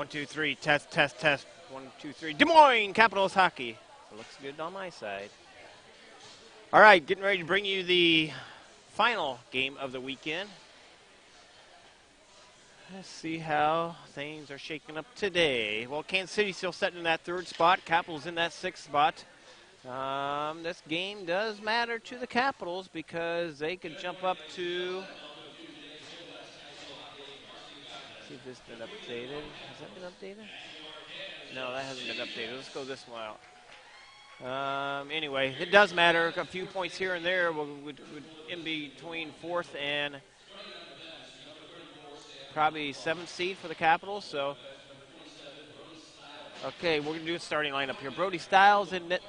1, 2, 3. Test, test, test. 1, 2, 3. Des Moines Capitals hockey. It looks good on my side. All right, getting ready to bring you the final game of the weekend. Let's see how things are shaking up today. Well, Kansas City still sitting in that 3rd spot. Capitals in that 6th spot. This game does matter to the Capitals because they could jump up to... See if this has been updated. Has that been updated? No, that hasn't been updated. Let's go this one out. Anyway, it does matter. A few points here and there would in between 4th and probably 7th seed for the Capitals. So, okay, we're going to do a starting lineup here. Brody Styles in net.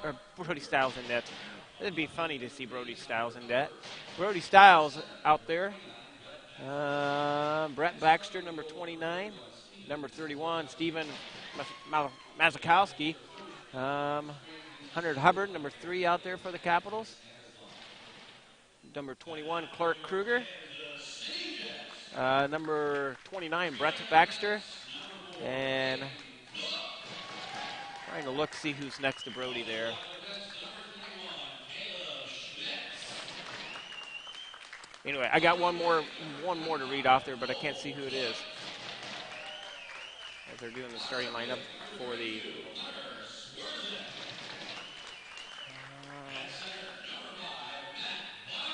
It'd be funny to see Brody Styles in net. Brody Styles out there. Brett Baxter, number 29. Number 31, Steven Mazakowski. Hunter Hubbard, number 3 out there for the Capitals. Number 21, Clark Kruger. Number 29, Brett Baxter. And trying to look, see who's next to Brody there. Anyway, I got one more to read off there, but I can't see who it is. As they're doing the starting lineup for the...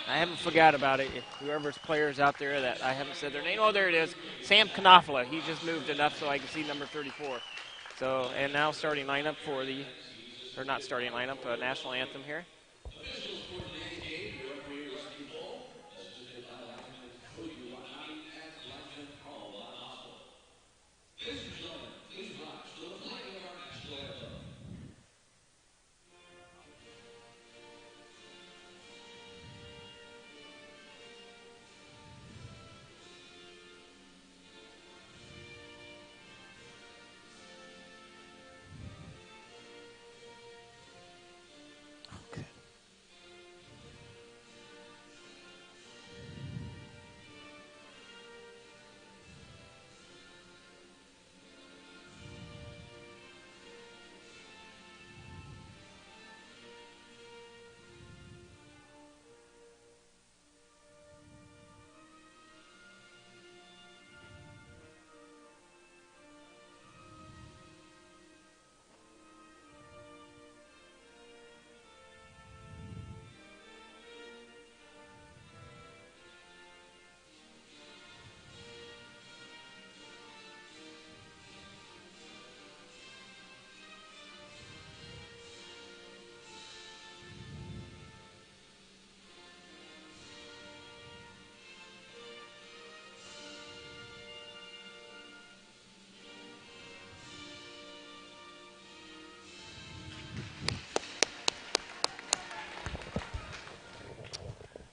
I haven't forgot about it. If whoever's players out there that I haven't said their name. Oh, there it is. Sam Knopfler. He just moved enough so I can see number 34. So, and now starting lineup for the... Or not starting lineup, national anthem here.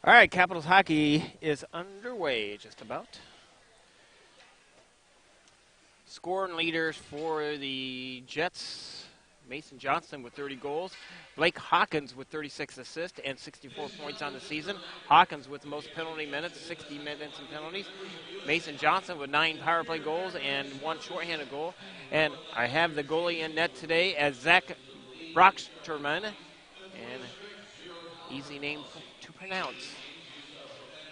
All right, Capitals hockey is underway just about. Scoring leaders for the Jets, Mason Johnson with 30 goals. Blake Hawkins with 36 assists and 64 points on the season. Hawkins with the most penalty minutes, 60 minutes in penalties. Mason Johnson with 9 power play goals and 1 shorthanded goal. And I have the goalie in net today as Zach Brocksterman. And easy name to pronounce.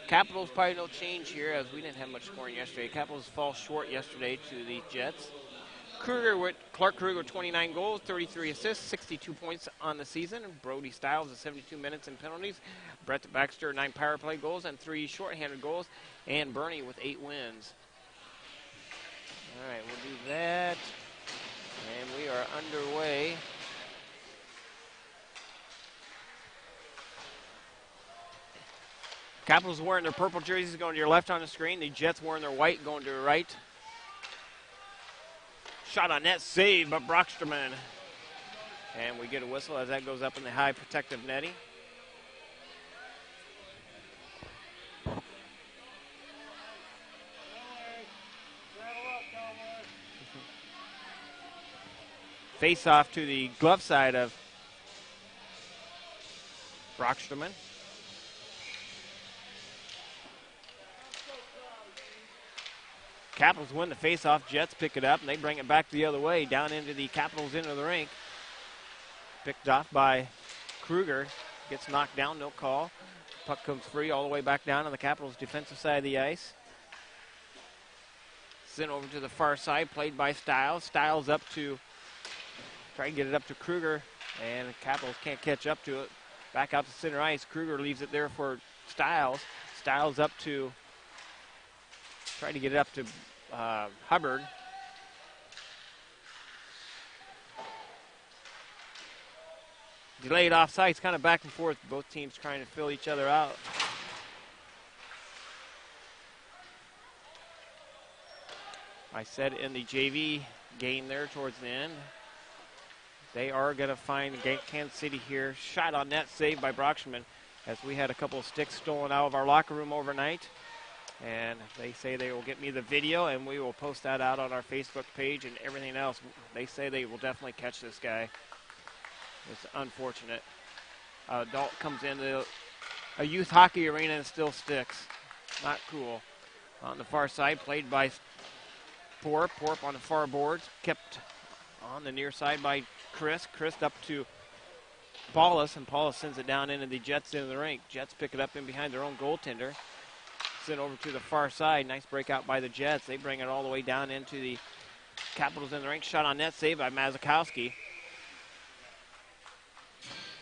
Capitals probably no change here as we didn't have much scoring yesterday. Capitals fall short yesterday to the Jets. Clark Kruger with 29 goals, 33 assists, 62 points on the season. Brody Styles with 72 minutes in penalties. Brett Baxter 9 power play goals and 3 shorthanded goals. And Bernie with 8 wins. All right, we'll do that. And we are underway. Capitals wearing their purple jerseys going to your left on the screen. The Jets wearing their white going to your right. Shot on net, save by Brocksterman. And we get a whistle as that goes up in the high protective netting. Face off to the glove side of Brocksterman. Capitals win the face-off. Jets pick it up, and they bring it back the other way, down into the Capitals into the rink. Picked off by Kruger. Gets knocked down, no call. Puck comes free all the way back down on the Capitals' defensive side of the ice. Sent over to the far side, played by Stiles. Stiles up to, try to get it up to Kruger, and the Capitals can't catch up to it. Back out to center ice. Kruger leaves it there for Stiles. Stiles up to, trying to get it up to Hubbard. Delayed offside. It's kind of back and forth. Both teams trying to fill each other out. I said in the JV game there towards the end, they are going to find Kansas City here. Shot on net, saved by Brockstrom, as we had a couple of sticks stolen out of our locker room overnight. And they say they will get me the video, and we will post that out on our Facebook page and everything else. They say they will definitely catch this guy. It's unfortunate. Adult comes into a youth hockey arena and still sticks. Not cool. On the far side, played by Porp. Porp on the far boards, kept on the near side by Chris. Chris up to Paulus, and Paulus sends it down into the Jets into the rink. Jets pick it up in behind their own goaltender. Sent over to the far side. Nice breakout by the Jets. They bring it all the way down into the Capitals in the rink. Shot on net, saved by Mazakowski.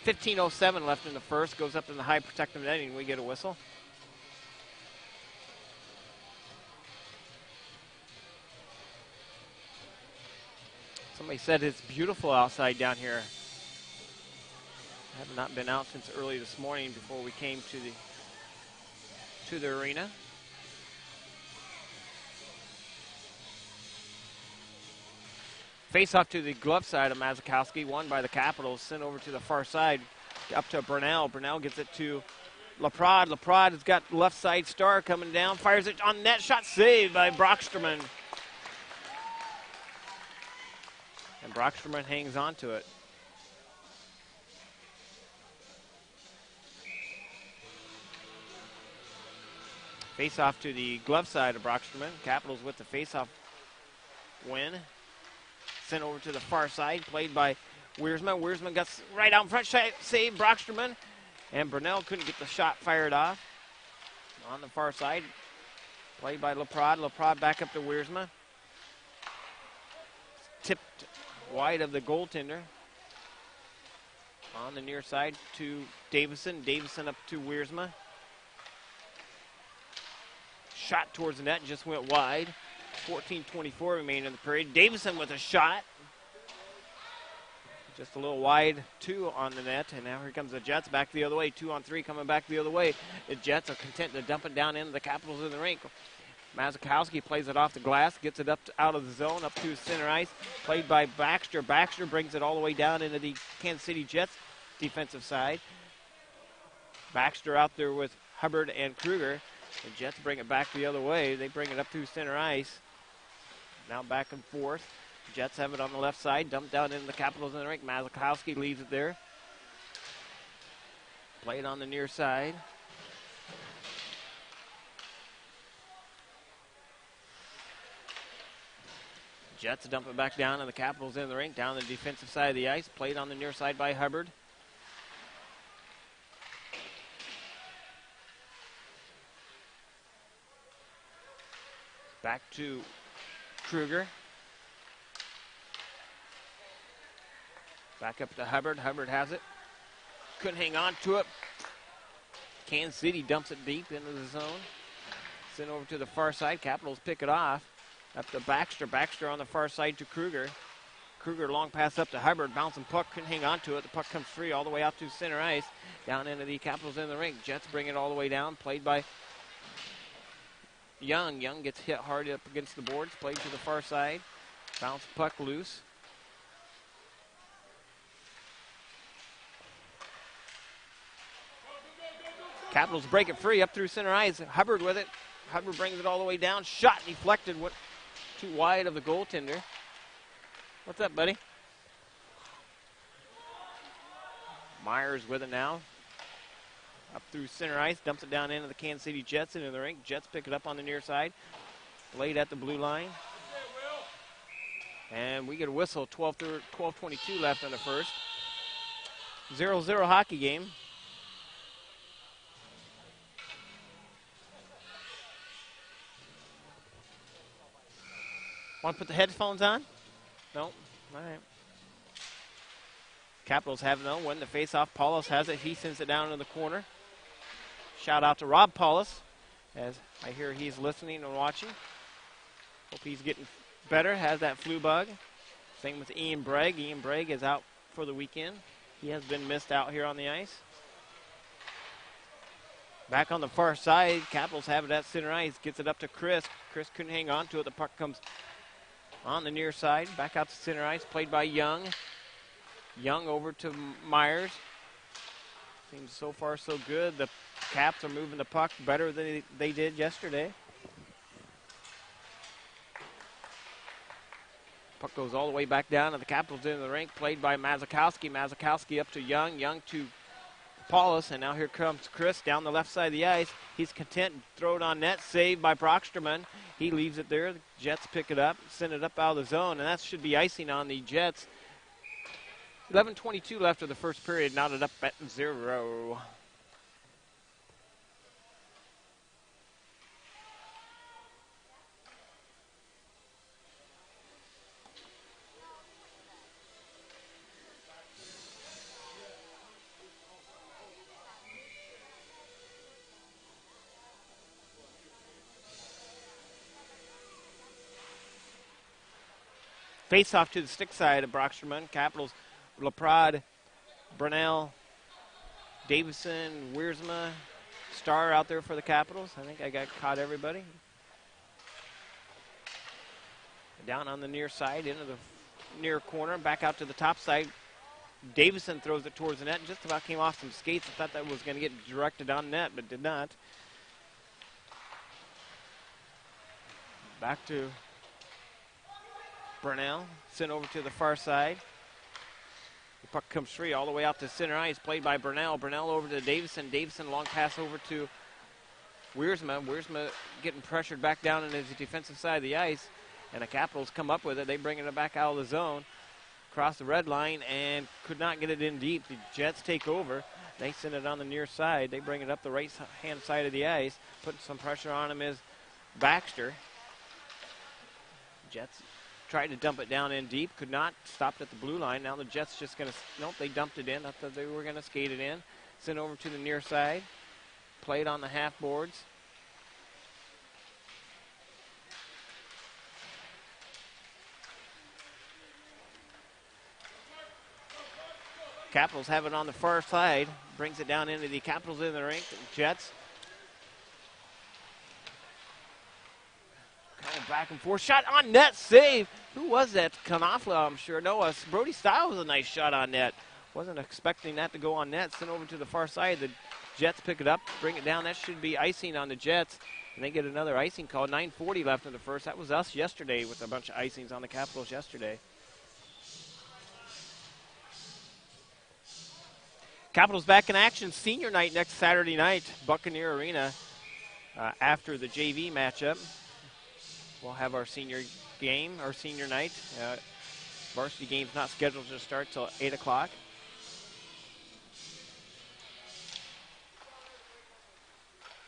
15:07 left in the first. Goes up in the high protective netting. We get a whistle. Somebody said it's beautiful outside down here. I have not been out since early this morning before we came to the arena. Face off to the glove side of Mazakowski, won by the Capitals, sent over to the far side, up to Burnell. Burnell gets it to Laprade. Laprade has got left side star coming down, fires it on net, shot saved by Brockstrom. And Brockstrom hangs on to it. Face off to the glove side of Brockstrom. Capitals with the face off win. Sent over to the far side, played by Wiersma. Wiersma got right out in front, saved Brockstrom, and Burnell couldn't get the shot fired off. On the far side, played by Laprade. Laprade back up to Wiersma. Tipped wide of the goaltender. On the near side to Davison. Davison up to Wiersma. Shot towards the net, just went wide. 14:24 remain in the period. Davison with a shot. Just a little wide, 2 on the net, and now here comes the Jets back the other way. 2-on-3 coming back the other way. The Jets are content to dump it down into the Capitals in the rink. Mazakowski plays it off the glass, gets it up out of the zone, up to center ice, played by Baxter. Baxter brings it all the way down into the Kansas City Jets defensive side. Baxter out there with Hubbard and Kruger. The Jets bring it back the other way. They bring it up to center ice. Now back and forth. Jets have it on the left side. Dumped down into the Capitals in the rink. Mazakowski leaves it there. Play it on the near side. Jets dump it back down, and the Capitals in the rink. Down the defensive side of the ice. Played on the near side by Hubbard. Back to Kruger. Back up to Hubbard. Hubbard has it. Couldn't hang on to it. Kansas City dumps it deep into the zone. Sent over to the far side. Capitals pick it off. Up to Baxter. Baxter on the far side to Kruger. Kruger long pass up to Hubbard. Bouncing puck. Couldn't hang on to it. The puck comes free all the way out to center ice. Down into the Capitals in the rink. Jets bring it all the way down. Played by Young. Young gets hit hard up against the boards. Played to the far side. Bounce puck loose. Capitals break it free up through center ice. Hubbard with it. Hubbard brings it all the way down. Shot deflected. Went too wide of the goaltender. What's up, buddy? Myers with it now. Up through center ice. Dumps it down into the Kansas City Jets into the rink. Jets pick it up on the near side. Played at the blue line. And we get a whistle, 12:22 left in the first. 0-0 hockey game. Want to put the headphones on? No? All right. Capitals have it though. Win the face-off. Paulus has it. He sends it down in the corner. Shout out to Rob Paulus, as I hear he's listening and watching. Hope he's getting better. Has that flu bug. Same with Ian Bragg. Ian Bragg is out for the weekend. He has been missed out here on the ice. Back on the far side, Capitals have it at center ice. Gets it up to Chris. Chris couldn't hang on to it. The puck comes on the near side. Back out to center ice. Played by Young. Young over to Myers. Seems so far so good. The Caps are moving the puck better than they did yesterday. Puck goes all the way back down, and the Capitals into the rink, played by Mazakowski. Mazakowski up to Young. Young to Paulus, and now here comes Chris down the left side of the ice. He's content, throw it on net, saved by Brocksterman. He leaves it there. The Jets pick it up, send it up out of the zone, and that should be icing on the Jets. 11:22 left of the first period, knotted up at 0. Face off to the stick side of Brocksterman. Capitals, Laprade, Brunel, Davison, Wiersma, Starr out there for the Capitals. I think I caught everybody. Down on the near side, into the near corner, back out to the top side. Davison throws it towards the net and just about came off some skates. I thought that was going to get directed on net, but did not. Back to Brunel, sent over to the far side. The puck comes free all the way out to center ice, played by Brunel. Brunel over to Davison. Davison, long pass over to Wiersma. Wiersma getting pressured back down into the defensive side of the ice, and the Capitals come up with it. They bring it back out of the zone, across the red line, and could not get it in deep. The Jets take over. They send it on the near side. They bring it up the right-hand side of the ice. Putting some pressure on him is Baxter. Jets tried to dump it down in deep, could not, stopped at the blue line. Now the Jets just going to, nope, they dumped it in. I thought they were going to skate it in. Sent over to the near side, played on the half boards. Capitals have it on the far side, brings it down into the Capitals in the rink. Jets kind of back and forth. Shot on net, save. Who was that? Knopfler, I'm sure. No, Brody Stiles was a nice shot on net. Wasn't expecting that to go on net. Sent over to the far side. The Jets pick it up, bring it down. That should be icing on the Jets. And they get another icing call. 9:40 left in the first. That was us yesterday with a bunch of icings on the Capitals yesterday. Capitals back in action. Senior night next Saturday night. Buccaneer Arena after the JV matchup. We'll have our senior game, our senior night. Varsity game's not scheduled to start till 8 o'clock.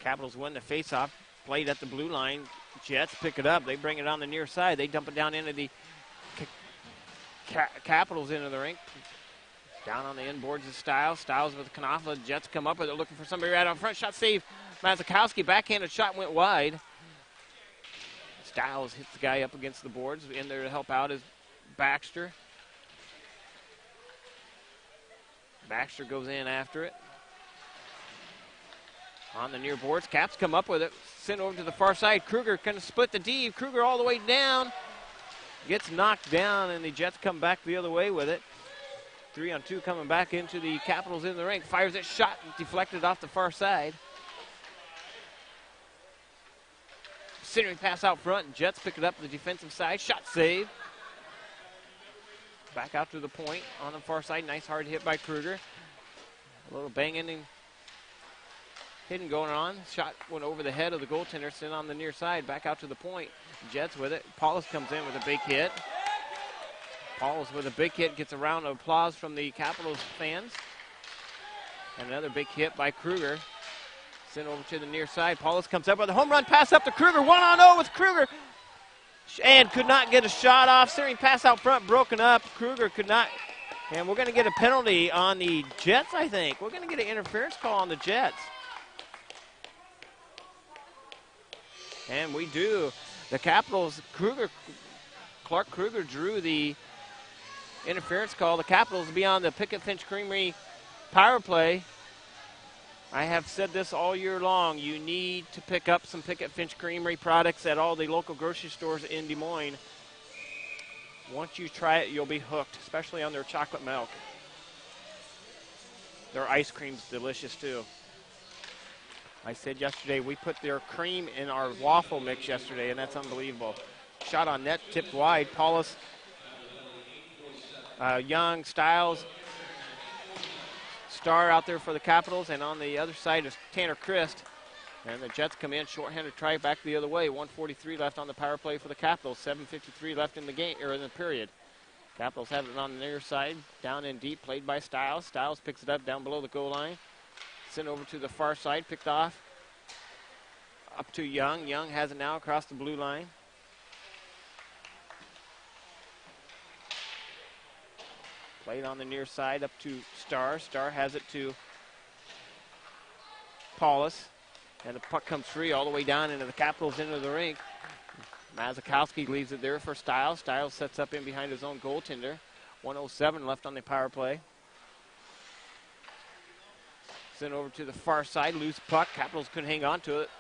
Capitals win the faceoff. Played at the blue line. Jets pick it up. They bring it on the near side. They dump it down into the Capitals into the rink. Down on the inboards is Stiles. Stiles with Knopfler. Jets come up with it, looking for somebody right on front. Shot save. Mazakowski. Backhanded shot went wide. Stiles hits the guy up against the boards. In there to help out is Baxter. Baxter goes in after it. On the near boards, Caps come up with it. Sent over to the far side. Kruger can split the D. Kruger all the way down. Gets knocked down, and the Jets come back the other way with it. 3-on-2 coming back into the Capitals in the rink. Fires it, shot, deflected off the far side. Centering pass out front, and Jets pick it up the defensive side. Shot save. Back out to the point on the far side. Nice hard hit by Kruger. A little banging Hitting going on. Shot went over the head of the goaltender, sent on the near side, back out to the point. Jets with it. Paulus comes in with a big hit. Paulus with a big hit, gets a round of applause from the Capitals fans. And another big hit by Kruger. Sent over to the near side. Paulus comes up with a home run pass up to Kruger. 1-0 with Kruger. And could not get a shot off. Centering pass out front, broken up. Kruger could not. And we're going to get a penalty on the Jets, I think. We're going to get an interference call on the Jets. And we do. The Capitals, Clark Kruger drew the interference call. The Capitals will be on the Pickett Finch Creamery power play. I have said this all year long. You need to pick up some Pickett Finch Creamery products at all the local grocery stores in Des Moines. Once you try it, you'll be hooked, especially on their chocolate milk. Their ice cream's delicious, too. I said yesterday we put their cream in our waffle mix yesterday, and that's unbelievable. Shot on net, tipped wide. Paulus, Young, Stiles, Star out there for the Capitals, and on the other side is Tanner Christ. And the Jets come in, shorthanded try back the other way. 1:43 left on the power play for the Capitals. 7:53 left in the game, or in the period. Capitals have it on the near side, down in deep, played by Stiles. Stiles picks it up down below the goal line. Sent over to the far side, picked off. Up to Young. Young has it now across the blue line. Played on the near side up to Star. Star has it to Paulus. And the puck comes free all the way down into the Capitals into the rink. Mazikowski leaves it there for Stiles. Stiles sets up in behind his own goaltender. 1:07 left on the power play. Sent over to the far side. Loose puck. Capitals couldn't hang on to it.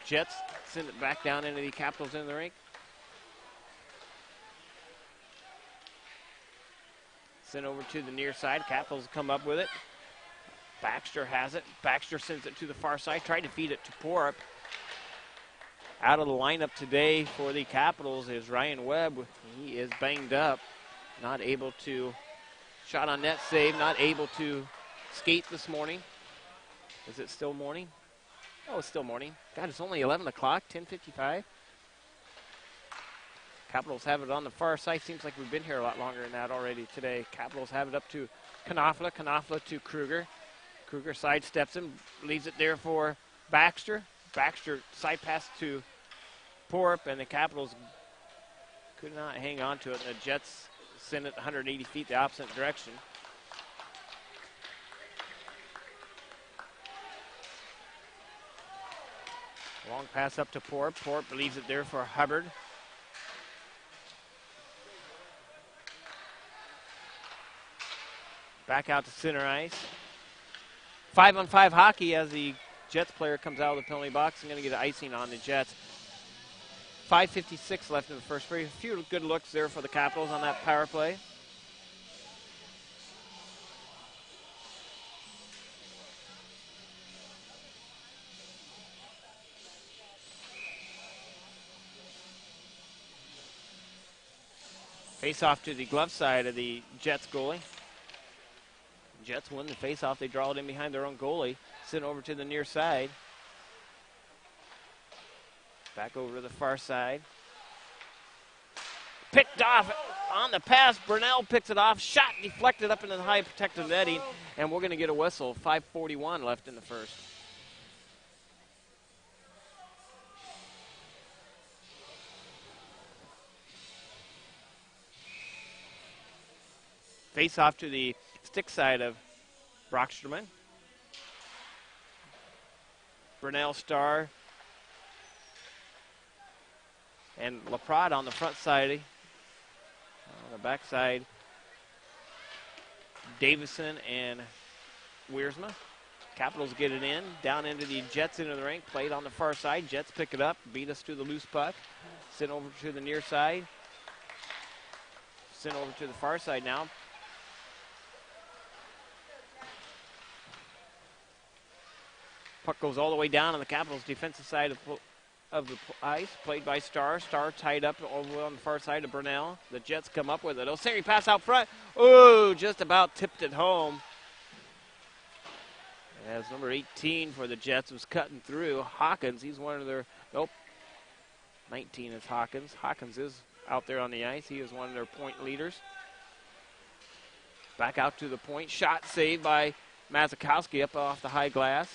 Jets send it back down into the Capitals in the rink. Sent over to the near side. Capitals come up with it. Baxter has it. Baxter sends it to the far side. Tried to feed it to Porup. Out of the lineup today for the Capitals is Ryan Webb. He is banged up. Not able to, shot on net save, not able to skate this morning. Is it still morning? Oh, it's still morning. God, it's only 11 o'clock, 10:55. Capitals have it on the far side. Seems like we've been here a lot longer than that already today. Capitals have it up to Knopfler. Knopfler to Kruger. Kruger sidesteps him, leaves it there for Baxter. Baxter side pass to Porup, and the Capitals could not hang on to it. And the Jets send it 180 feet the opposite direction. Long pass up to Porup. Porup leaves it there for Hubbard. Back out to center ice. 5-on-5 hockey as the Jets player comes out of the penalty box and going to get icing on the Jets. 5:56 left in the first period. A few good looks there for the Capitals on that power play. Face off to the glove side of the Jets goalie. Jets win the face-off. They draw it in behind their own goalie. Sent over to the near side. Back over to the far side. Picked off on the pass. Brunell picks it off. Shot deflected up into the high protective netting. And we're going to get a whistle. 5:41 left in the first. Face off to the stick side of Brocksterman. Brunell, Star, and LaPrade on the front side. On the back side, Davison and Wiersma. Capitals get it in, down into the Jets into the rink. Played on the far side. Jets pick it up, beat us to the loose puck. Sent over to the near side. Sent over to the far side now. Puck goes all the way down on the Capitals' defensive side of the ice. Played by Star. Star tied up over on the far side of Brunell. The Jets come up with it. Osiri pass out front. Oh, just about tipped it home. As number 18 for the Jets was cutting through. Hawkins, he's one of their, 19 is Hawkins. Hawkins is out there on the ice. He is one of their point leaders. Back out to the point. Shot saved by Mazakowski up off the high glass.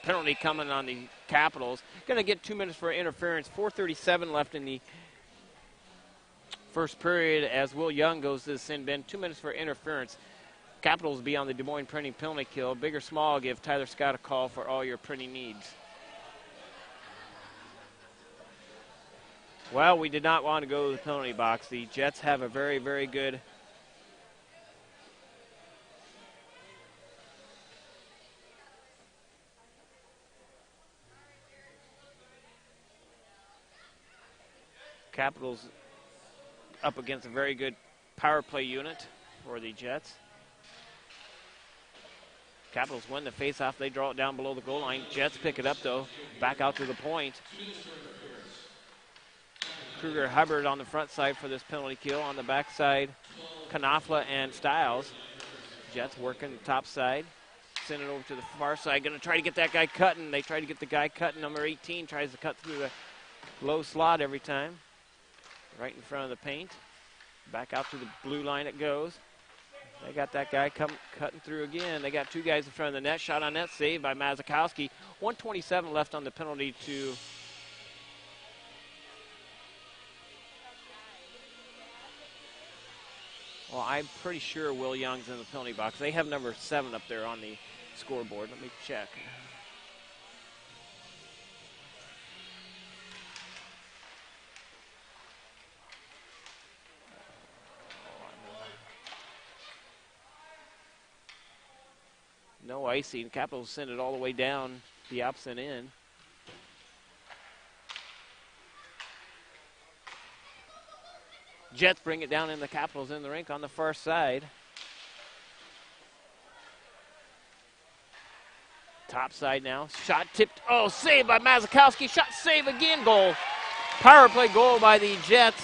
Penalty coming on the Capitals. Going to get 2 minutes for interference. 4:37 left in the first period as Will Young goes to the sin bin. 2 minutes for interference. Capitals will be on the Des Moines printing penalty kill. Big or small, give Tyler Scott a call for all your printing needs. Well, we did not want to go to the penalty box. The Jets have a very, very good Capitals up against a very good power play unit for the Jets. Capitals win the faceoff. They draw it down below the goal line. Jets pick it up, though. Back out to the point. Kruger Hubbard on the front side for this penalty kill. On the back side, Knopfler and Stiles. Jets working the top side. Send it over to the far side. Going to try to get that guy cutting. They try to get the guy cutting. Number 18 tries to cut through the low slot every time. Right in front of the paint. Back out to the blue line it goes. They got that guy cutting through again. They got two guys in front of the net. Shot on net, saved by Mazakowski. 1:27 left on the penalty to well, I'm pretty sure Will Young's in the penalty box. They have number 7 up there on the scoreboard. Let me check. No icing. Capitals send it all the way down the opposite end. Jets bring it down in the Capitals in the rink on the far side. Top side now. Shot tipped. Oh, saved by Mazakowski. Shot save again. Goal. Power play goal by the Jets.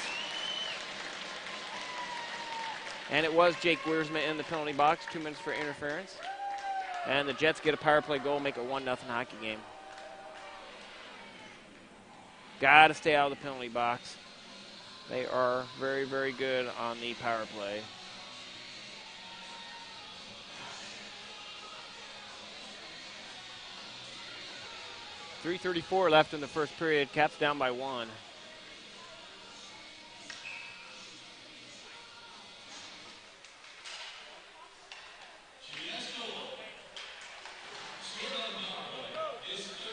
And it was Jake Wiersma in the penalty box. 2 minutes for interference. And the Jets get a power play goal, make it 1-0 hockey game. Got to stay out of the penalty box. They are very, very good on the power play. .334 left in the first period. Caps down by 1.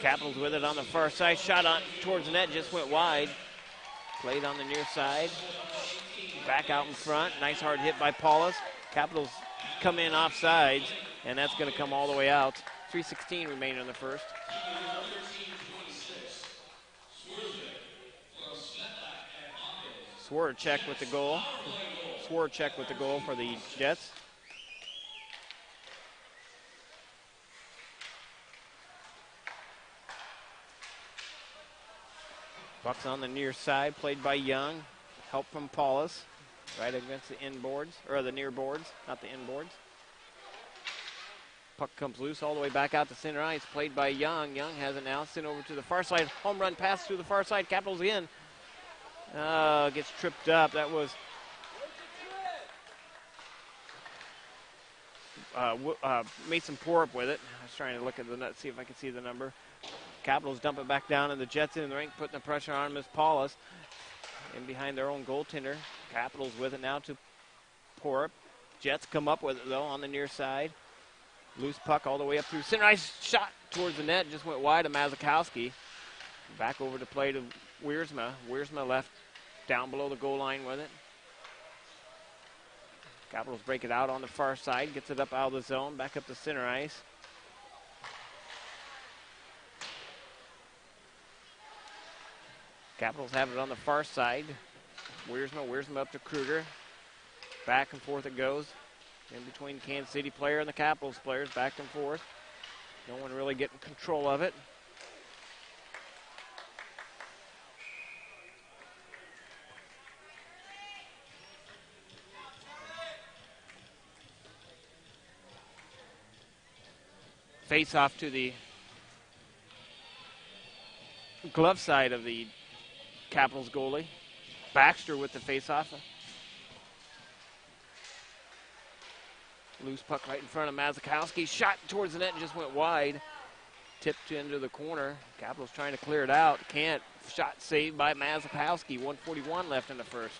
Capitals with it on the far side. Shot on towards the net, just went wide. Played on the near side. Back out in front. Nice hard hit by Paulus. Capitals come in off sides, and that's going to come all the way out. 3:16 remaining in the first. Swaracek with the goal. Swaracek with the goal for the Jets. Buck's on the near side, played by Young. Help from Paulus, right against the inboards, or the near boards, not the inboards. Puck comes loose all the way back out to center ice, played by Young. Young has it now, sent over to the far side. Home run pass through the far side, Capitals in. Gets tripped up. That was Mason Porup with it. I was trying to look at the net, see if I could see the number. Capitals dump it back down, and the Jets in the rink, putting the pressure on him is Paulus. In behind their own goaltender. Capitals with it now to Porup. Jets come up with it, though, on the near side. Loose puck all the way up through center ice. Shot towards the net, just went wide of Mazakowski. Back over to play to Wiersma. Wiersma left down below the goal line with it. Capitals break it out on the far side, gets it up out of the zone, back up to center ice. Capitals have it on the far side. Wiersma up to Kruger. Back and forth it goes. In between the Kansas City player and the Capitals players, back and forth. No one really getting control of it. Face off to the glove side of the Capitals goalie. Baxter with the face-off. Loose puck right in front of Mazakowski. Shot towards the net and just went wide. Tipped into the corner. Capitals trying to clear it out. Can't. Shot saved by Mazakowski. 1:41 left in the first.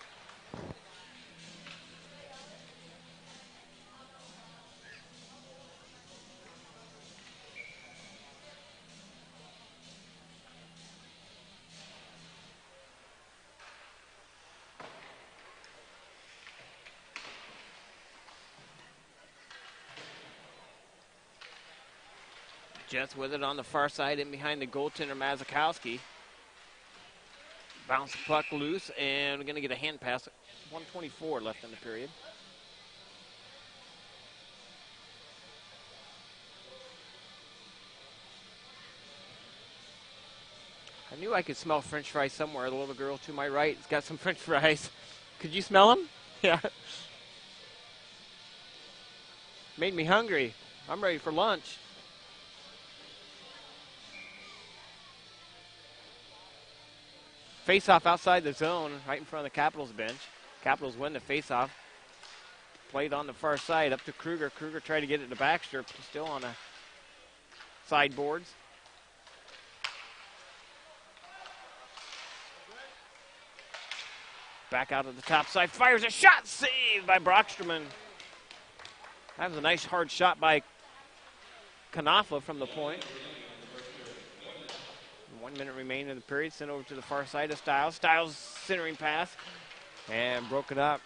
Jets with it on the far side in behind the goaltender Mazakowski. Bounce the puck loose, and we're going to get a hand pass. 1:24 left in the period. I knew I could smell French fries somewhere. The little girl to my right has got some French fries. Could you smell them? Yeah. Made me hungry. I'm ready for lunch. Face-off outside the zone, right in front of the Capitals bench. Capitals win the face-off. Played on the far side, up to Kruger. Kruger tried to get it to Baxter, still on the sideboards. Back out of the top side, fires a shot, saved by Brocksterman. That was a nice hard shot by Knopfler from the point. 1 minute remaining in the period. Sent over to the far side of Stiles. Stiles centering pass and broke it up.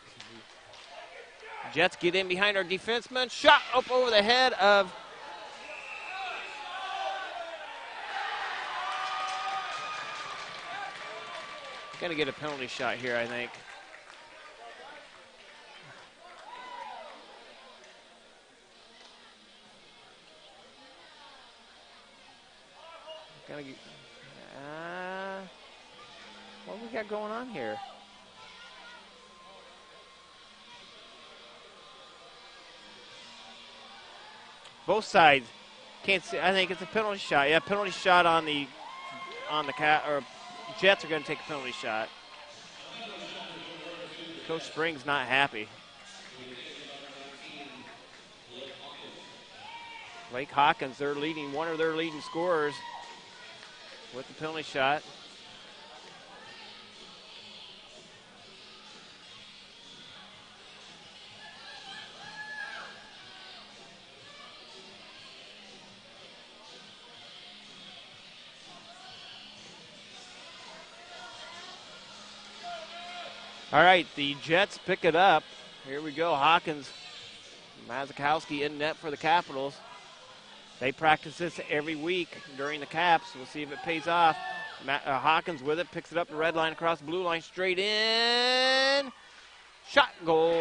Jets get in behind our defenseman. Shot up over the head of going to get a penalty shot here, I think. Gonna get, what we got going on here? Both sides can't see. I think it's a penalty shot. Yeah, penalty shot on the Jets are going to take a penalty shot. Coach Spring's not happy. Blake Hawkins, one of their leading scorers, with the penalty shot. All right, the Jets pick it up. Here we go. Hawkins, Mazakowski in net for the Capitals. They practice this every week during the Caps. We'll see if it pays off. Hawkins with it, picks it up the red line across the blue line, straight in. Shot, goal.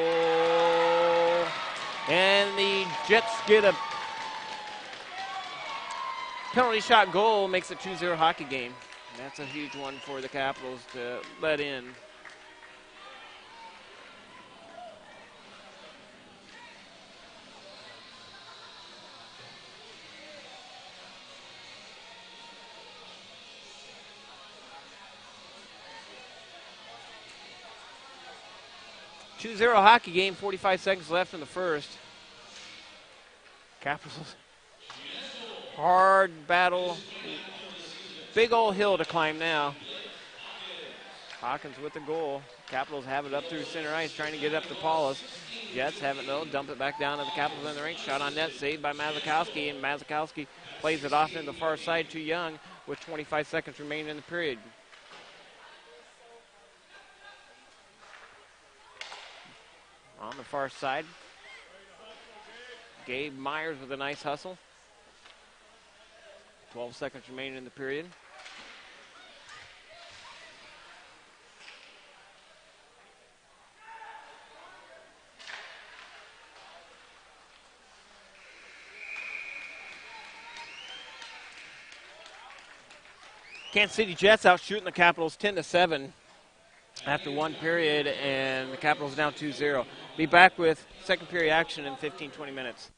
And the Jets get a penalty shot goal, makes it 2-0 hockey game. And that's a huge one for the Capitals to let in. Hockey game, 45 seconds left in the first. Capitals, hard battle. Big old hill to climb now. Hawkins with the goal. Capitals have it up through center ice, trying to get it up to Paulus. Jets have it though, dump it back down to the Capitals in the rink. Shot on net, saved by Mazakowski, and Mazakowski plays it off in the far side too young with 25 seconds remaining in the period. On the far side, Gabe Myers with a nice hustle. 12 seconds remaining in the period. Kansas City Jets out shooting the Capitals 10-7 after one period, and the Capitals down 2-0. Be back with second period action in 15-20 minutes.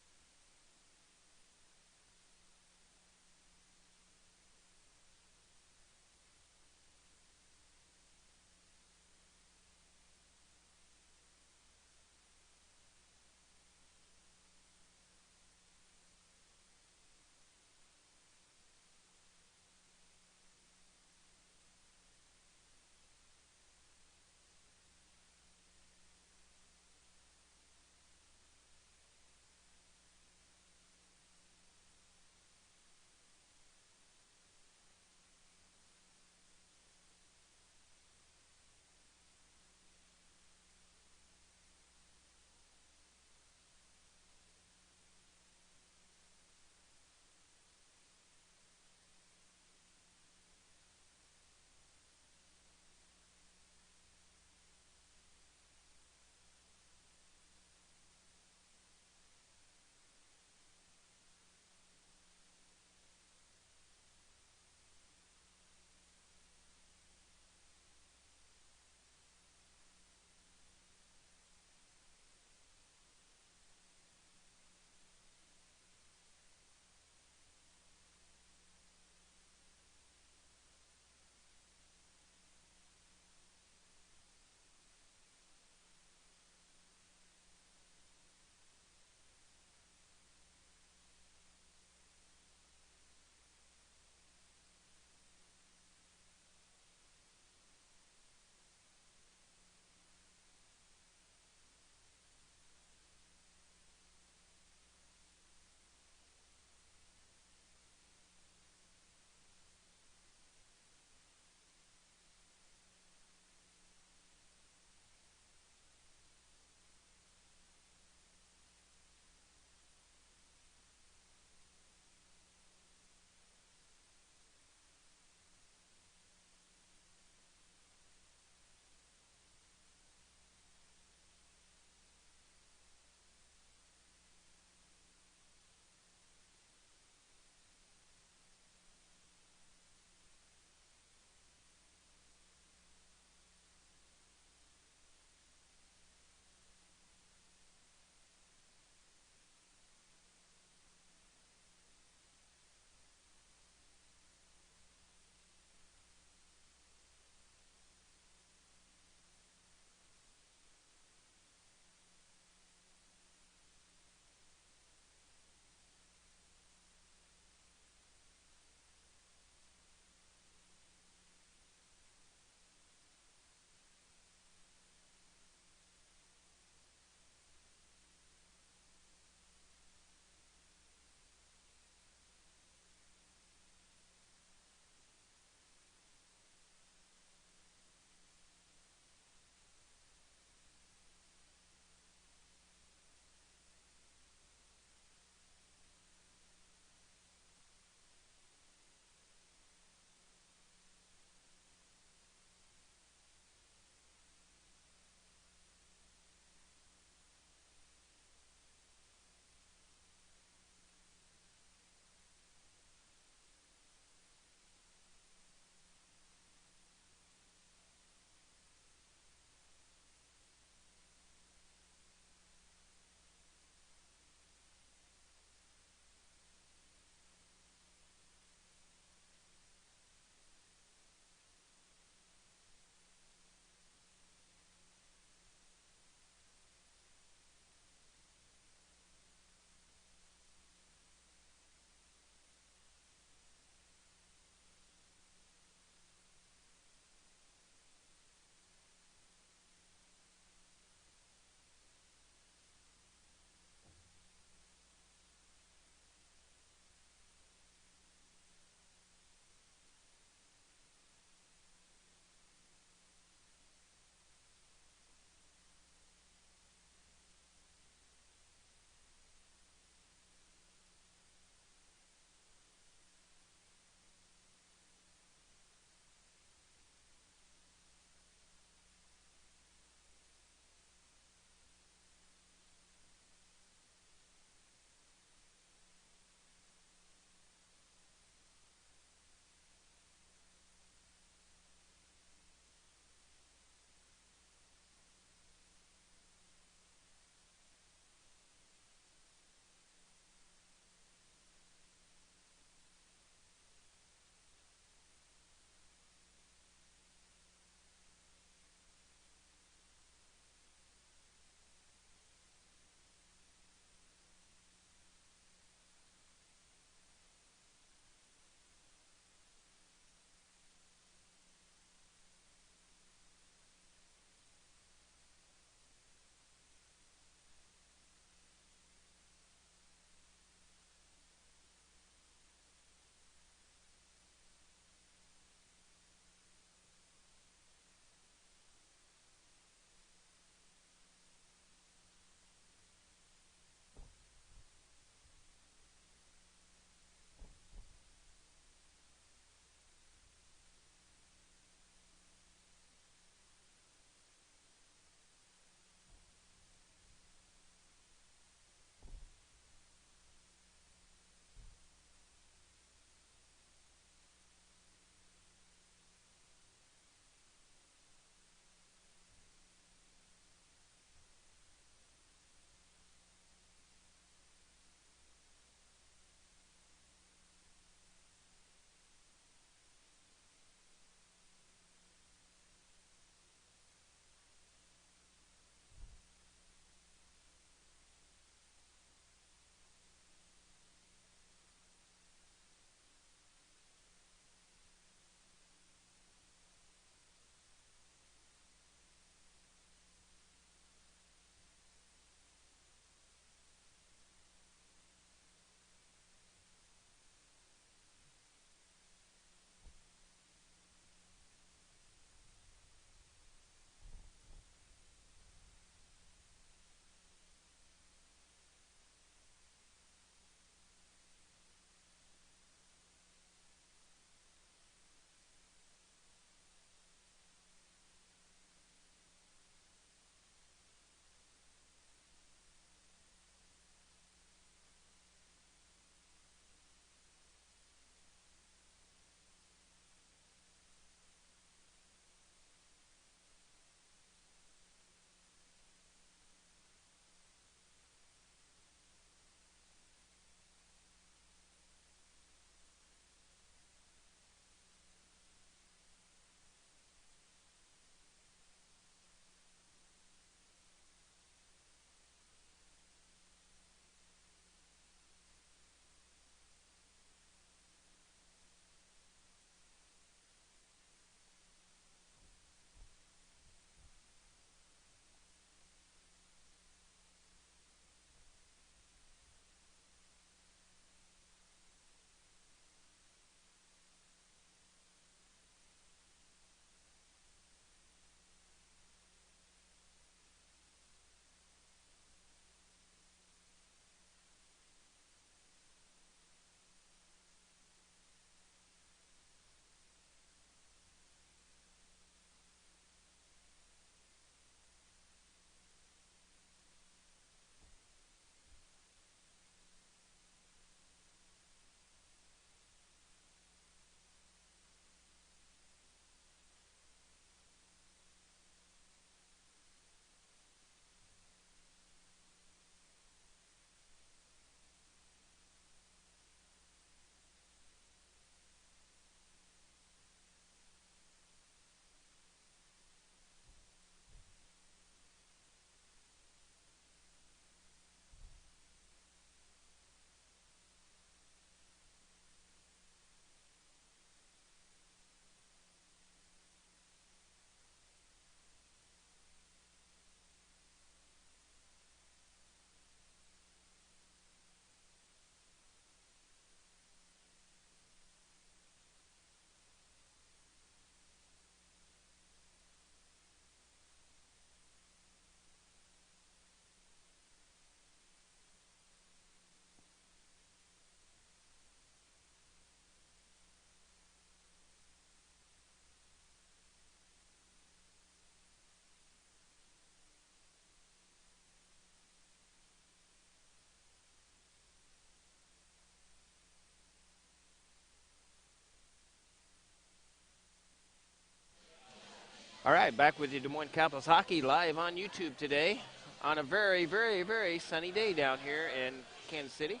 All right, back with you, Des Moines Capitals Hockey, live on YouTube today on a very, very, very sunny day down here in Kansas City.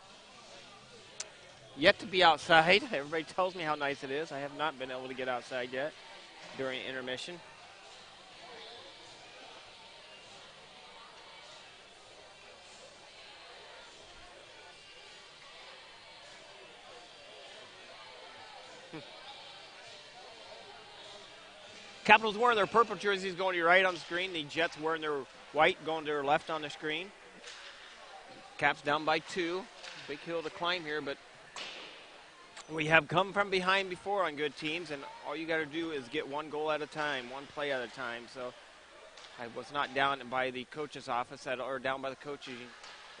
Yet to be outside. Everybody tells me how nice it is. I have not been able to get outside yet during intermission. Capitals wearing their purple jerseys going to your right on the screen. The Jets wearing their white going to their left on the screen. Caps down by 2. Big hill to climb here, but we have come from behind before on good teams, and all you got to do is get one goal at a time, one play at a time. So I was not down by the coach's office or down by the coaching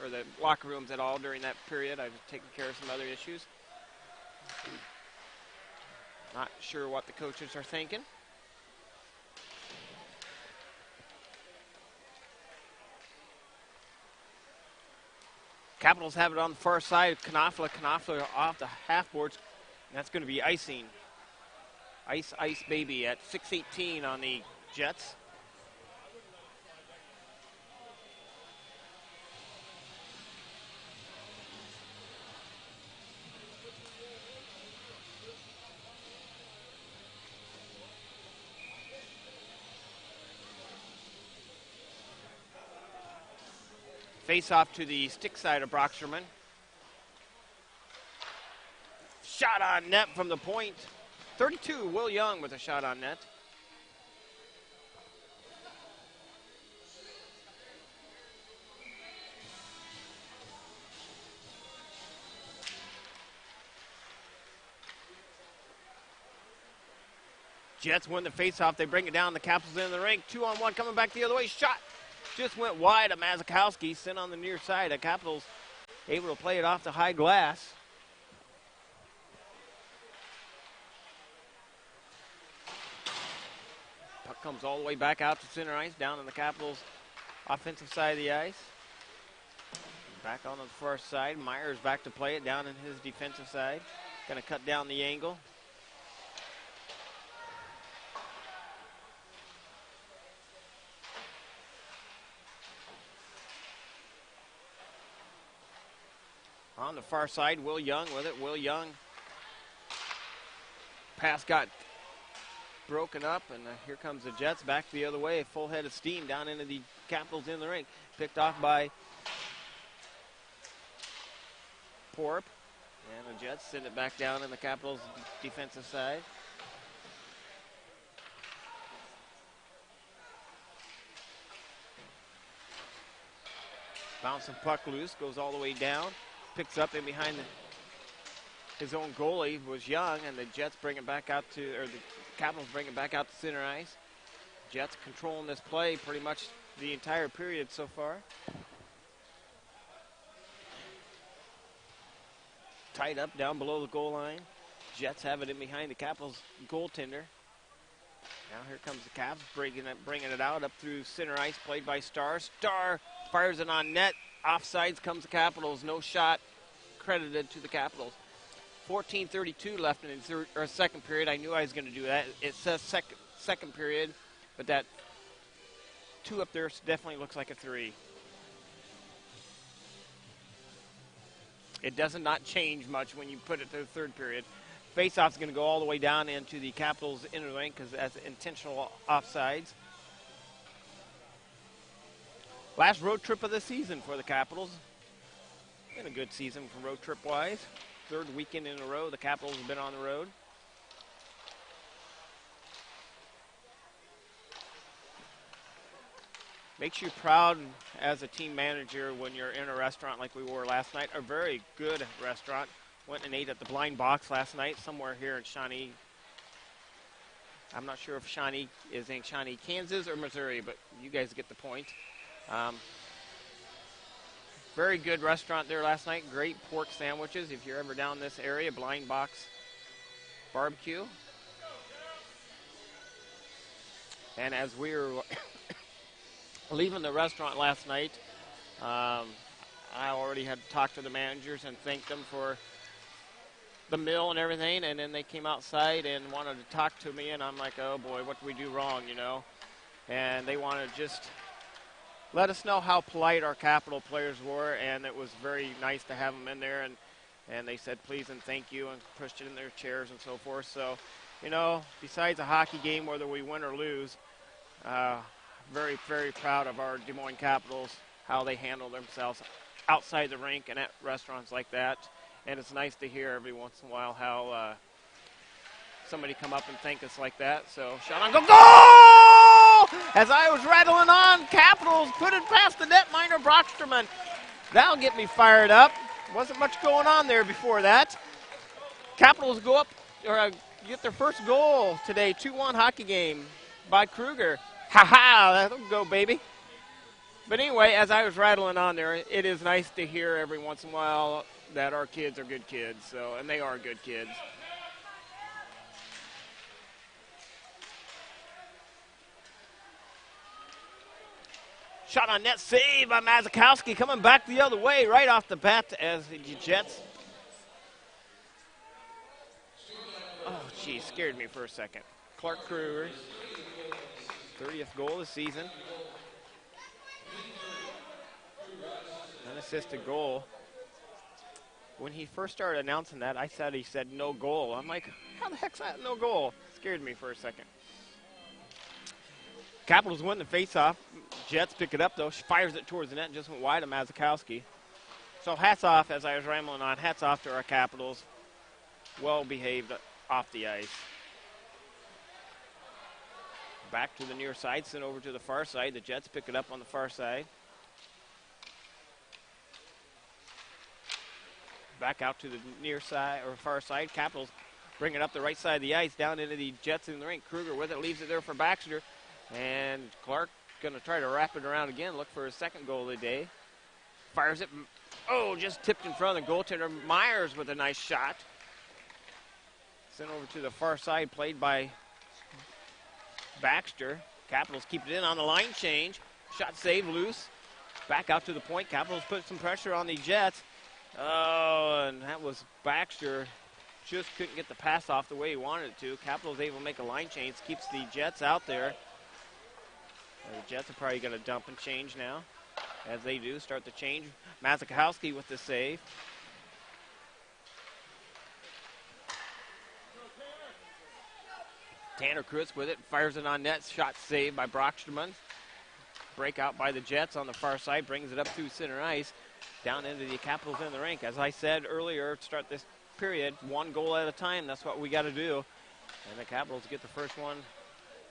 or the locker rooms at all during that period. I was taking care of some other issues. Not sure what the coaches are thinking. Capitals have it on the far side. Knopfler off the half boards. That's going to be icing. Ice, baby, at 6:18 on the Jets. Face off to the stick side of Brocksterman. Shot on net from the point. 32, Will Young with a shot on net. Jets win the face-off. They bring it down. The Capitals in the rink. 2-on-1 coming back the other way. Shot. Just went wide of Mazakowski, sent on the near side. The Capitals able to play it off the high glass. Puck comes all the way back out to center ice, down on the Capitals' offensive side of the ice. Back on the far side. Myers back to play it down in his defensive side. Going to cut down the angle. On the far side, Will Young with it. Will Young. Pass got broken up, and here comes the Jets back the other way. Full head of steam down into the Capitals in the rink. Picked off by Porp. And the Jets send it back down in the Capitals' defensive side. Bouncing puck loose, goes all the way down. Picks up in behind his own goalie was Young, and the Jets bring it back out to, or the Capitals bring it back out to center ice. Jets controlling this play pretty much the entire period so far. Tied up down below the goal line. Jets have it in behind the Capitals goaltender. Now here comes the Caps bringing it out up through center ice, played by Starr. Starr fires it on net. Offsides comes the Capitals. No shot credited to the Capitals. 14:32 left in the second period. I knew I was going to do that. It says second period, but that 2 up there definitely looks like a 3. It does not change much when you put it to the third period. Face-off is going to go all the way down into the Capitals' inner lane because that's intentional offsides. Last road trip of the season for the Capitals. Been a good season from road trip-wise. 3rd weekend in a row the Capitals have been on the road. Makes you proud as a team manager when you're in a restaurant like we were last night. A very good restaurant. Went and ate at the Blind Box last night somewhere here in Shawnee. I'm not sure if Shawnee is in Shawnee, Kansas or Missouri, but you guys get the point. Very good restaurant there last night. Great pork sandwiches. If you're ever down this area, Blind Box Barbecue. And as we were leaving the restaurant last night, I already had talked to the managers and thanked them for the mill and everything, and then they came outside and wanted to talk to me, and I'm like, oh boy, what did we do wrong, you know? And they wanted to just let us know how polite our Capital players were, and it was very nice to have them in there, and they said please and thank you and pushed it in their chairs and so forth. So, you know, besides a hockey game, whether we win or lose, very, very proud of our Des Moines Capitals, how they handle themselves outside the rink and at restaurants like that. And it's nice to hear every once in a while how somebody come up and thank us like that. So, shot on, go, goal! As I was rattling on, Capitals put it past the netminder, Brocksterman. That'll get me fired up. Wasn't much going on there before that. Capitals go up, or get their first goal today, 2-1 hockey game by Kruger. Ha-ha, that'll go, baby. But anyway, as I was rattling on there, it is nice to hear every once in a while that our kids are good kids, so, and they are good kids. Shot on net, save by Mazakowski, coming back the other way right off the bat as the Jets. Oh, geez, scared me for a second. Clark Kruger, 30th goal of the season. Unassisted goal. When he first started announcing that, he said no goal. I'm like, how the heck's that no goal? Scared me for a second. Capitals win the faceoff. Jets pick it up, though. She fires it towards the net and just went wide of Mazakowski. So hats off, as I was rambling on, hats off to our Capitals. Well behaved off the ice. Back to the near side, sent over to the far side. The Jets pick it up on the far side. Back out to the near side, or far side. Capitals bring it up the right side of the ice, down into the Jets in the rink. Kruger with it, leaves it there for Baxter. And Clark going to try to wrap it around again, look for his second goal of the day. Fires it. Oh, just tipped in front of the goaltender. Myers with a nice shot. Sent over to the far side, played by Baxter. Capitals keep it in on the line change. Shot saved, loose. Back out to the point. Capitals put some pressure on the Jets. Oh, and that was Baxter. Just couldn't get the pass off the way he wanted it to. Capitals able to make a line change. Keeps the Jets out there. The Jets are probably going to dump and change now. As they do, start the change. Mazakowski with the save. Tanner Kritz with it. Fires it on net. Shot saved by Brocksterman. Breakout by the Jets on the far side. Brings it up through center ice. Down into the Capitals in the rink. As I said earlier, to start this period, one goal at a time. That's what we got to do. And the Capitals get the first one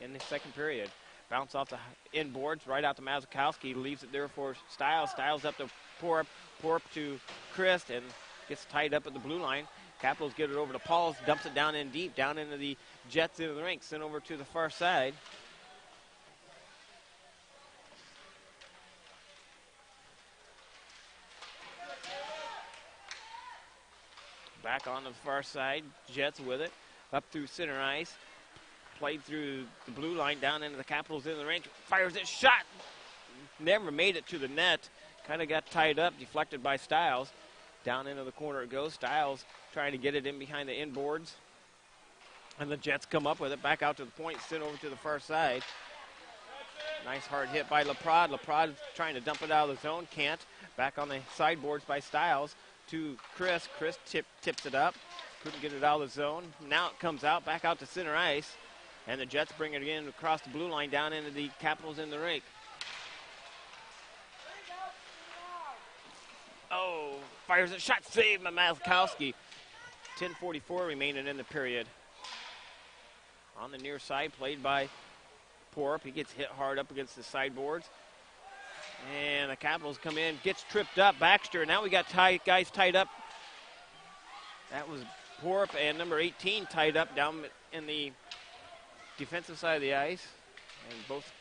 in the second period. Bounce off the inboards, right out to Mazakowski. Leaves it there for Stiles. Stiles up to Porup. Porup to Christ and gets tied up at the blue line. Capitals get it over to Pauls. Dumps it down in deep, down into the Jets in the rink. Sent over to the far side. Back on the far side. Jets with it. Up through center ice. Played through the blue line down into the Capitals in the rink. Fires it, shot. Never made it to the net. Kind of got tied up, deflected by Stiles. Down into the corner it goes. Stiles trying to get it in behind the inboards. And the Jets come up with it. Back out to the point, sent over to the far side. Nice hard hit by Laprade. Laprade trying to dump it out of the zone. Can't. Back on the sideboards by Stiles to Chris. Chris tips it up. Couldn't get it out of the zone. Now it comes out, back out to center ice. And the Jets bring it again across the blue line down into the Capitals in the rink. Oh, fires a shot, saved by Mazakowski. 10:44 remaining in the period. On the near side, played by Porup. He gets hit hard up against the sideboards. And the Capitals come in, gets tripped up. Baxter, now we got guys tied up. That was Porup and number 18 tied up down in the defensive side of the ice, and both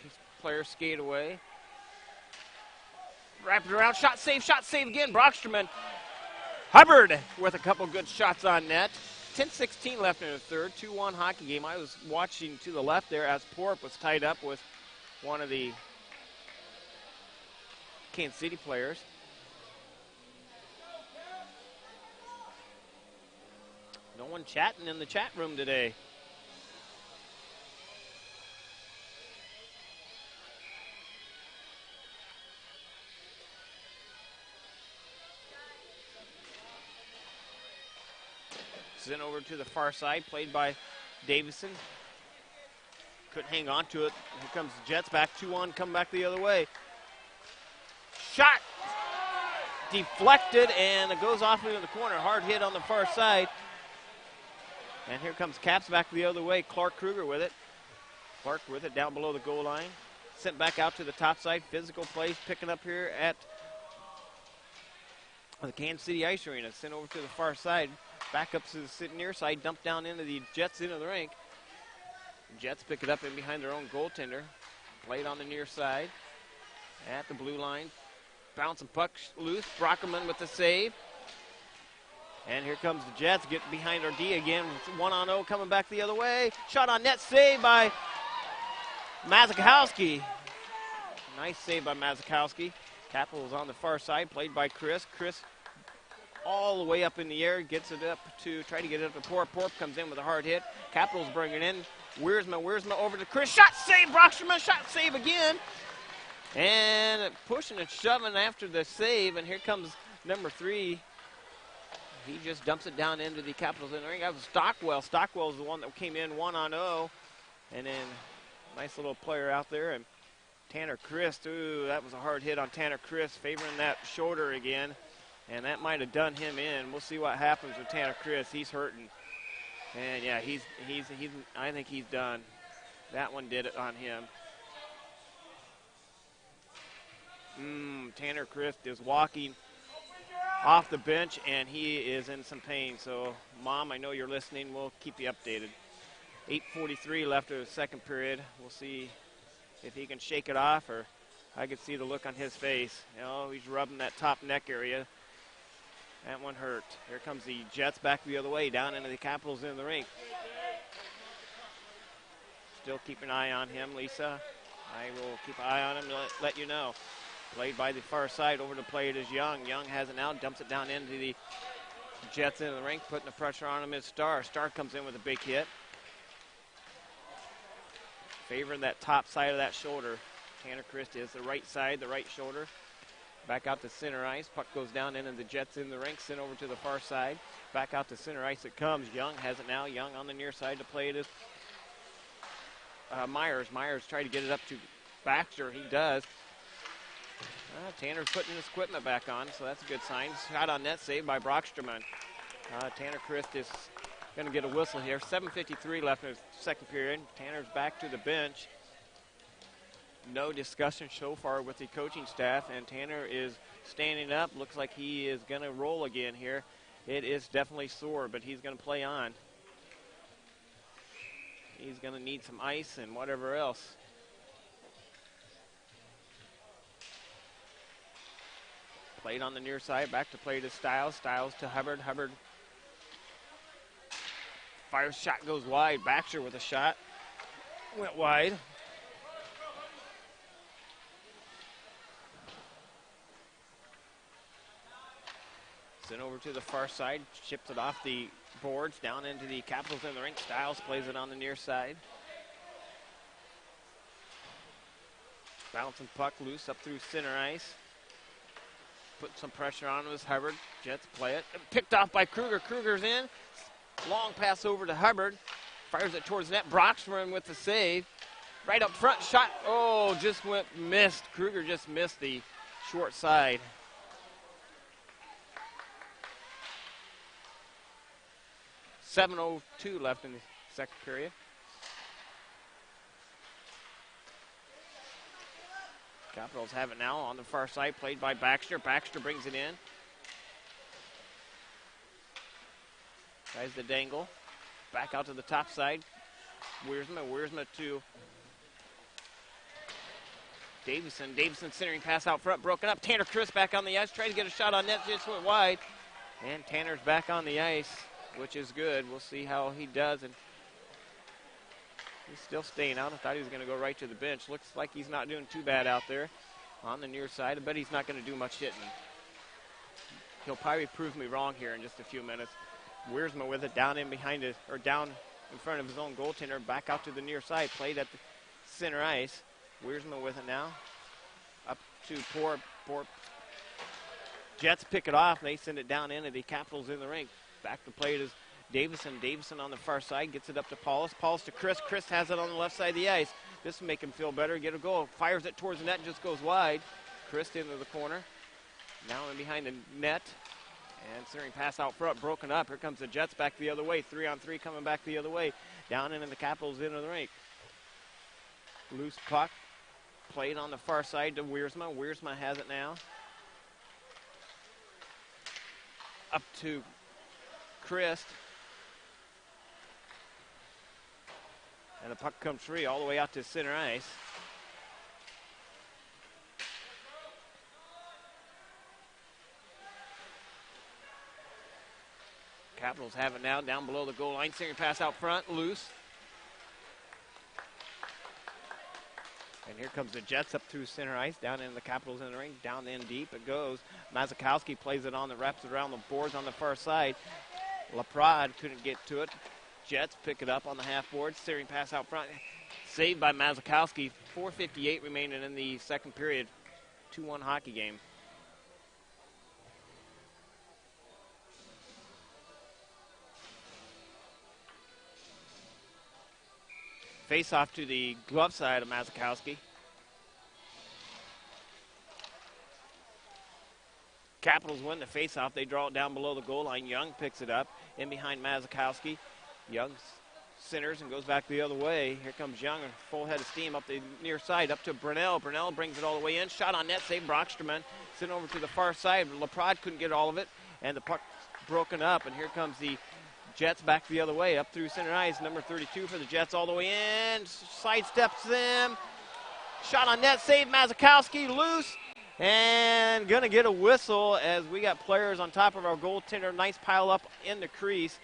players skate away. Wrap it around, shot save again. Brocksterman. Hubbard with a couple good shots on net. 10:16 left in the third, 2-1 hockey game. I was watching to the left there as Porup was tied up with one of the Kansas City players. No one chatting in the chat room today. Sent over to the far side, played by Davison. Couldn't hang on to it. Here comes the Jets back 2-1, come back the other way. Shot deflected, and it goes off into the corner. Hard hit on the far side. And here comes Caps back the other way. Clark Kruger with it. Clark with it down below the goal line. Sent back out to the top side. Physical plays picking up here at the Kansas City Ice Arena. Sent over to the far side. Back up to the near side. Dumped down into the Jets into the rink. Jets pick it up in behind their own goaltender. Played on the near side. At the blue line. Bouncing puck loose. Brockerman with the save. And here comes the Jets, getting behind our D again. 1-0 coming back the other way. Shot on net, save by Mazakowski. Nice save by Mazakowski. Capitals on the far side, played by Chris. Chris all the way up in the air, gets it up to, try to get it up to Porp. Porp comes in with a hard hit. Capitals bring it in. Wiersma over to Chris. Shot save, Brocksterman, shot save again. And pushing and shoving after the save, and here comes number 3. He just dumps it down into the Capitals in the ring. That was Stockwell. Stockwell is the one that came in 1-0. And then nice little player out there. And Tanner Christ, ooh, that was a hard hit on Tanner Christ, favoring that shoulder again. And that might have done him in. We'll see what happens with Tanner Christ. He's hurting. And yeah, he's I think he's done. That one did it on him. Tanner Christ is walking off the bench, and he is in some pain. So, Mom, I know you're listening. We'll keep you updated. 8:43 left of the second period. We'll see if he can shake it off, or I could see the look on his face. You know, he's rubbing that top neck area. That one hurt. Here comes the Jets back the other way, down into the Capitals in the rink. Still keep an eye on him, Lisa. I will keep an eye on him and let you know. Played by the far side, over to play it is Young. Young has it now, dumps it down into the Jets into the rink, putting the pressure on him is Starr. Starr comes in with a big hit. Favoring that top side of that shoulder. Tanner Christ is the right side, the right shoulder. Back out to center ice. Puck goes down into the Jets in the rink, sent over to the far side. Back out to center ice it comes. Young has it now. Young on the near side to play it is Myers. Myers tried to get it up to Baxter. He does. Tanner's putting his equipment back on, so that's a good sign. Shot on net, saved by Brocksterman. Tanner Christ is going to get a whistle here. 7:53 left in the second period. Tanner's back to the bench. No discussion so far with the coaching staff, and Tanner is standing up. Looks like he is going to roll again here. It is definitely sore, but he's going to play on. He's going to need some ice and whatever else. Played on the near side, back to play to Stiles. Stiles to Hubbard. Hubbard fires, shot goes wide. Baxter with a shot. Went wide. Sent over to the far side, chips it off the boards, down into the Capitals in the rink. Stiles plays it on the near side. Bouncing puck loose up through center ice. Put some pressure on with Hubbard. Jets play it. Picked off by Kruger. Kruger's in. Long pass over to Hubbard. Fires it towards net. Brockstrom with the save. Right up front. Shot. Oh, just missed. Kruger just missed the short side. .7:02 left in the second period. Capitals have it now on the far side, played by Baxter. Baxter brings it in. Tries the dangle. Back out to the top side. Wiersma to Davison. Davison centering pass out front, broken up. Tanner Christ back on the ice, trying to get a shot on net, just went wide. And Tanner's back on the ice, which is good. We'll see how he does. And he's still staying out. I thought he was going to go right to the bench. Looks like he's not doing too bad out there on the near side. I bet he's not going to do much hitting. He'll probably prove me wrong here in just a few minutes. Wiersma with it down in behind it, or down in front of his own goaltender, back out to the near side, played at the center ice. Wiersma with it now. Up to Poor. Jets pick it off, and they send it down into the Capitals in the rink. Back to play it is Davison. Davison on the far side, gets it up to Paulus. Paulus to Chris. Chris has it on the left side of the ice. This will make him feel better, get a goal. Fires it towards the net, just goes wide. Chris into the corner. Now in behind the net. And centering pass out front, broken up. Here comes the Jets back the other way. 3-on-3 coming back the other way. Down into the Capitals into the rink. Loose puck. Played on the far side to Wiersma. Wiersma has it now. Up to Christ. And the puck comes free all the way out to center ice. Capitals have it now down below the goal line. Centering pass out front, loose. And here comes the Jets up through center ice, down in the Capitals in the ring, down in deep it goes. Mazakowski plays it on, wraps it around the boards on the far side. LaPrade couldn't get to it. Jets pick it up on the half board, steering pass out front. Saved by Mazakowski. 4:58 remaining in the second period. 2-1 hockey game. Face off to the glove side of Mazakowski. Capitals win the face-off. They draw it down below the goal line. Young picks it up in behind Mazakowski. Young centers and goes back the other way. Here comes Young, a full head of steam up the near side, up to Brunell. Brunell brings it all the way in. Shot on net, save Brocksterman. Sent over to the far side. LaPrade couldn't get all of it, and the puck broken up. And here comes the Jets back the other way, up through center ice. Number 32 for the Jets all the way in. Sidesteps them. Shot on net, save Mazakowski, loose. And going to get a whistle as we got players on top of our goaltender. Nice pile up in the crease.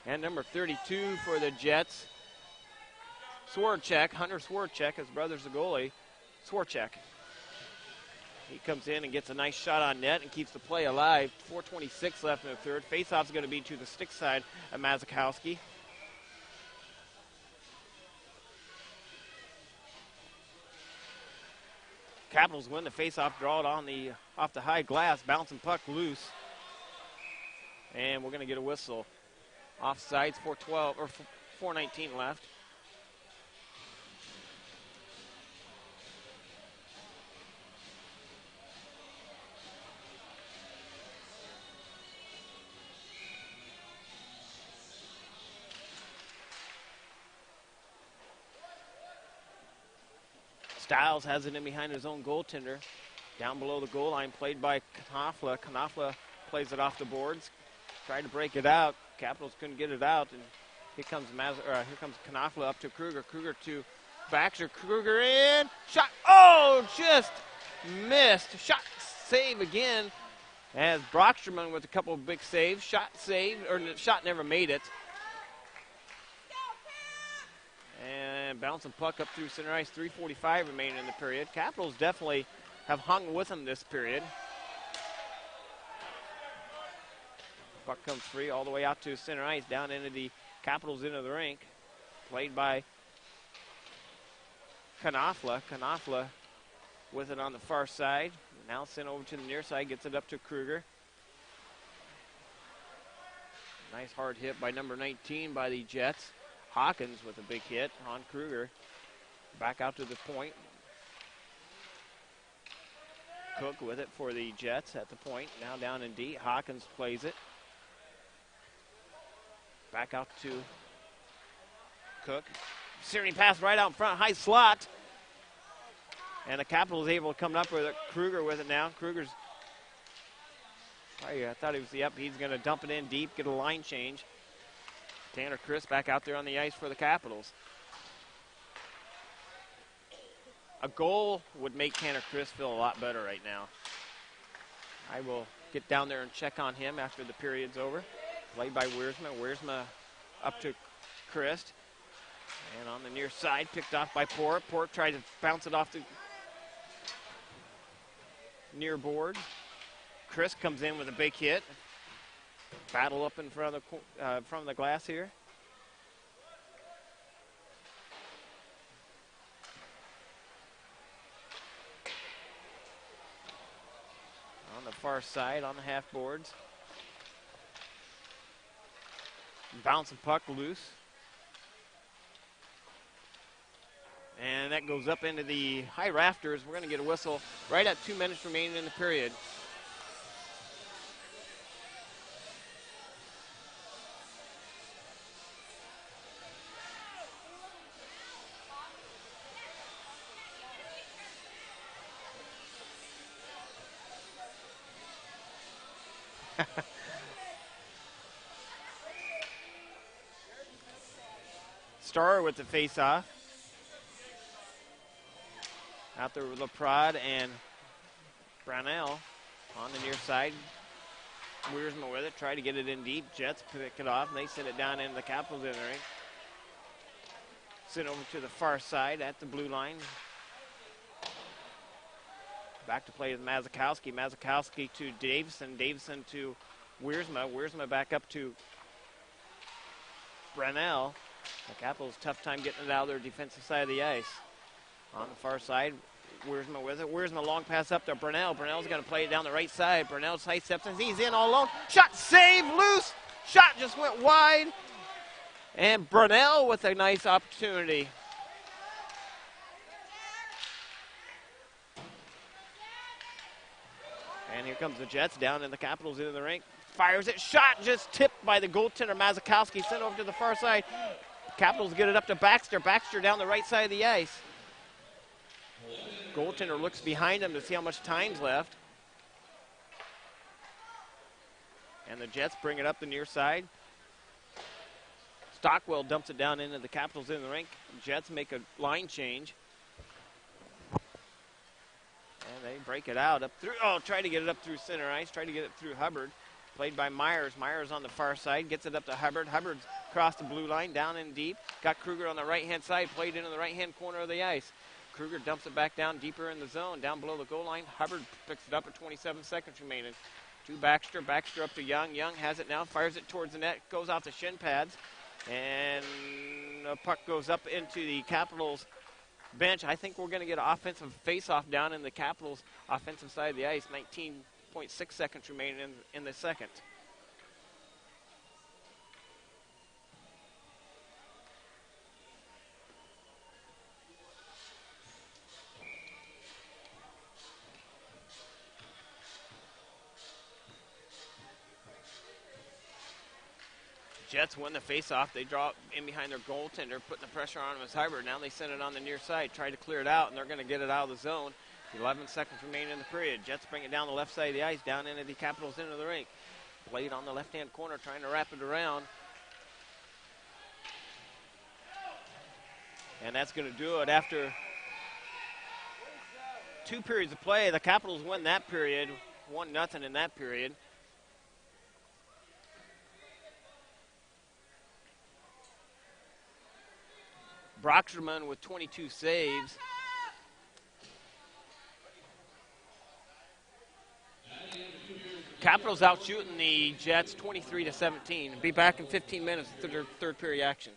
And number 32 for the Jets, Swarchek, Hunter Swarchek, his brother's the goalie, Swarchek. He comes in and gets a nice shot on net and keeps the play alive. 4:26 left in the third. Faceoff's going to be to the stick side of Mazakowski. Capitals win the faceoff, draw it on off the high glass, bouncing puck loose. And we're going to get a whistle. Offsides, 4:12 or 4:19 left. Stiles has it in behind his own goaltender. Down below the goal line, played by Knopfler. Knopfler plays it off the boards. Tried to break it out. Capitals couldn't get it out. And here comes Knopfler up to Kruger. Kruger to Baxter. Kruger in. Shot. Oh, just missed. Shot save again. As Brocksterman with a couple of big saves. Shot saved, or shot never made it. And bouncing puck up through center ice. 3:45 remaining in the period. Capitals definitely have hung with them this period. Puck comes free all the way out to center ice, down into the Capitals into the rink. Played by Knopfler. Knopfler with it on the far side. Now sent over to the near side, gets it up to Kruger. Nice hard hit by number 19 by the Jets. Hawkins with a big hit on Kruger. Back out to the point. Cook with it for the Jets at the point. Now down in D. Hawkins plays it. Back out to Cook. Searing pass right out in front. High slot. And the Capitals able to come up with it. Kruger with it now. Kruger's, I thought he was the up. He's going to dump it in deep, get a line change. Tanner Chris back out there on the ice for the Capitals. A goal would make Tanner Chris feel a lot better right now. I will get down there and check on him after the period's over. Played by Wiersma. Wiersma up to Christ. And on the near side, picked off by Port. Port tried to bounce it off the near board. Chris comes in with a big hit. Battle up in front of the glass here. On the far side, on the half boards. Bouncing puck loose. And that goes up into the high rafters. We're going to get a whistle right at 2 minutes remaining in the period. Starr with the face-off. Out there with LaPrade and Brownell on the near side. Wiersma with it, try to get it in deep. Jets pick it off, and they send it down into the Capitals in the ring. Send over to the far side at the blue line. Back to play with Mazakowski. Mazakowski to Davison. Davison to Wiersma. Wiersma back up to Brownell. The Capitals, tough time getting it out of their defensive side of the ice. On the far side, Wiersma with it. Wiersma long pass up to Brunell. Brunell's going to play it down the right side. Brunell side steps in. He's in all alone. Shot, save, loose. Shot just went wide. And Brunell with a nice opportunity. And here comes the Jets down in the Capitals into the rink. Fires it. Shot just tipped by the goaltender Mazakowski. Sent over to the far side. Capitals get it up to Baxter. Baxter down the right side of the ice. Goaltender looks behind him to see how much time's left. And the Jets bring it up the near side. Stockwell dumps it down into the Capitals in the rink. Jets make a line change. And they break it out up through. Oh, try to get it up through center ice. Try to get it through Hubbard. Played by Myers. Myers on the far side. Gets it up to Hubbard. Hubbard's across the blue line, down in deep. Got Kruger on the right-hand side. Played into the right-hand corner of the ice. Kruger dumps it back down deeper in the zone, down below the goal line. Hubbard picks it up at 27 seconds remaining. To Baxter. Baxter up to Young. Young has it now. Fires it towards the net. Goes off the shin pads. And the puck goes up into the Capitals bench. I think we're going to get an offensive face-off down in the Capitals offensive side of the ice. 19.6 seconds remaining in the second. Jets win the face-off. They draw in behind their goaltender, putting the pressure on him as Hubbard. Now they send it on the near side, try to clear it out, and they're going to get it out of the zone. 11 seconds remaining in the period. Jets bring it down the left side of the ice, down into the Capitals into the rink. Blade on the left-hand corner, trying to wrap it around. And that's going to do it after 2 periods of play. The Capitals win that period, 1-0 in that period. Brocksterman with 22 saves. Capitals out shooting the Jets 23-17. Be back in 15 minutes for their third period action.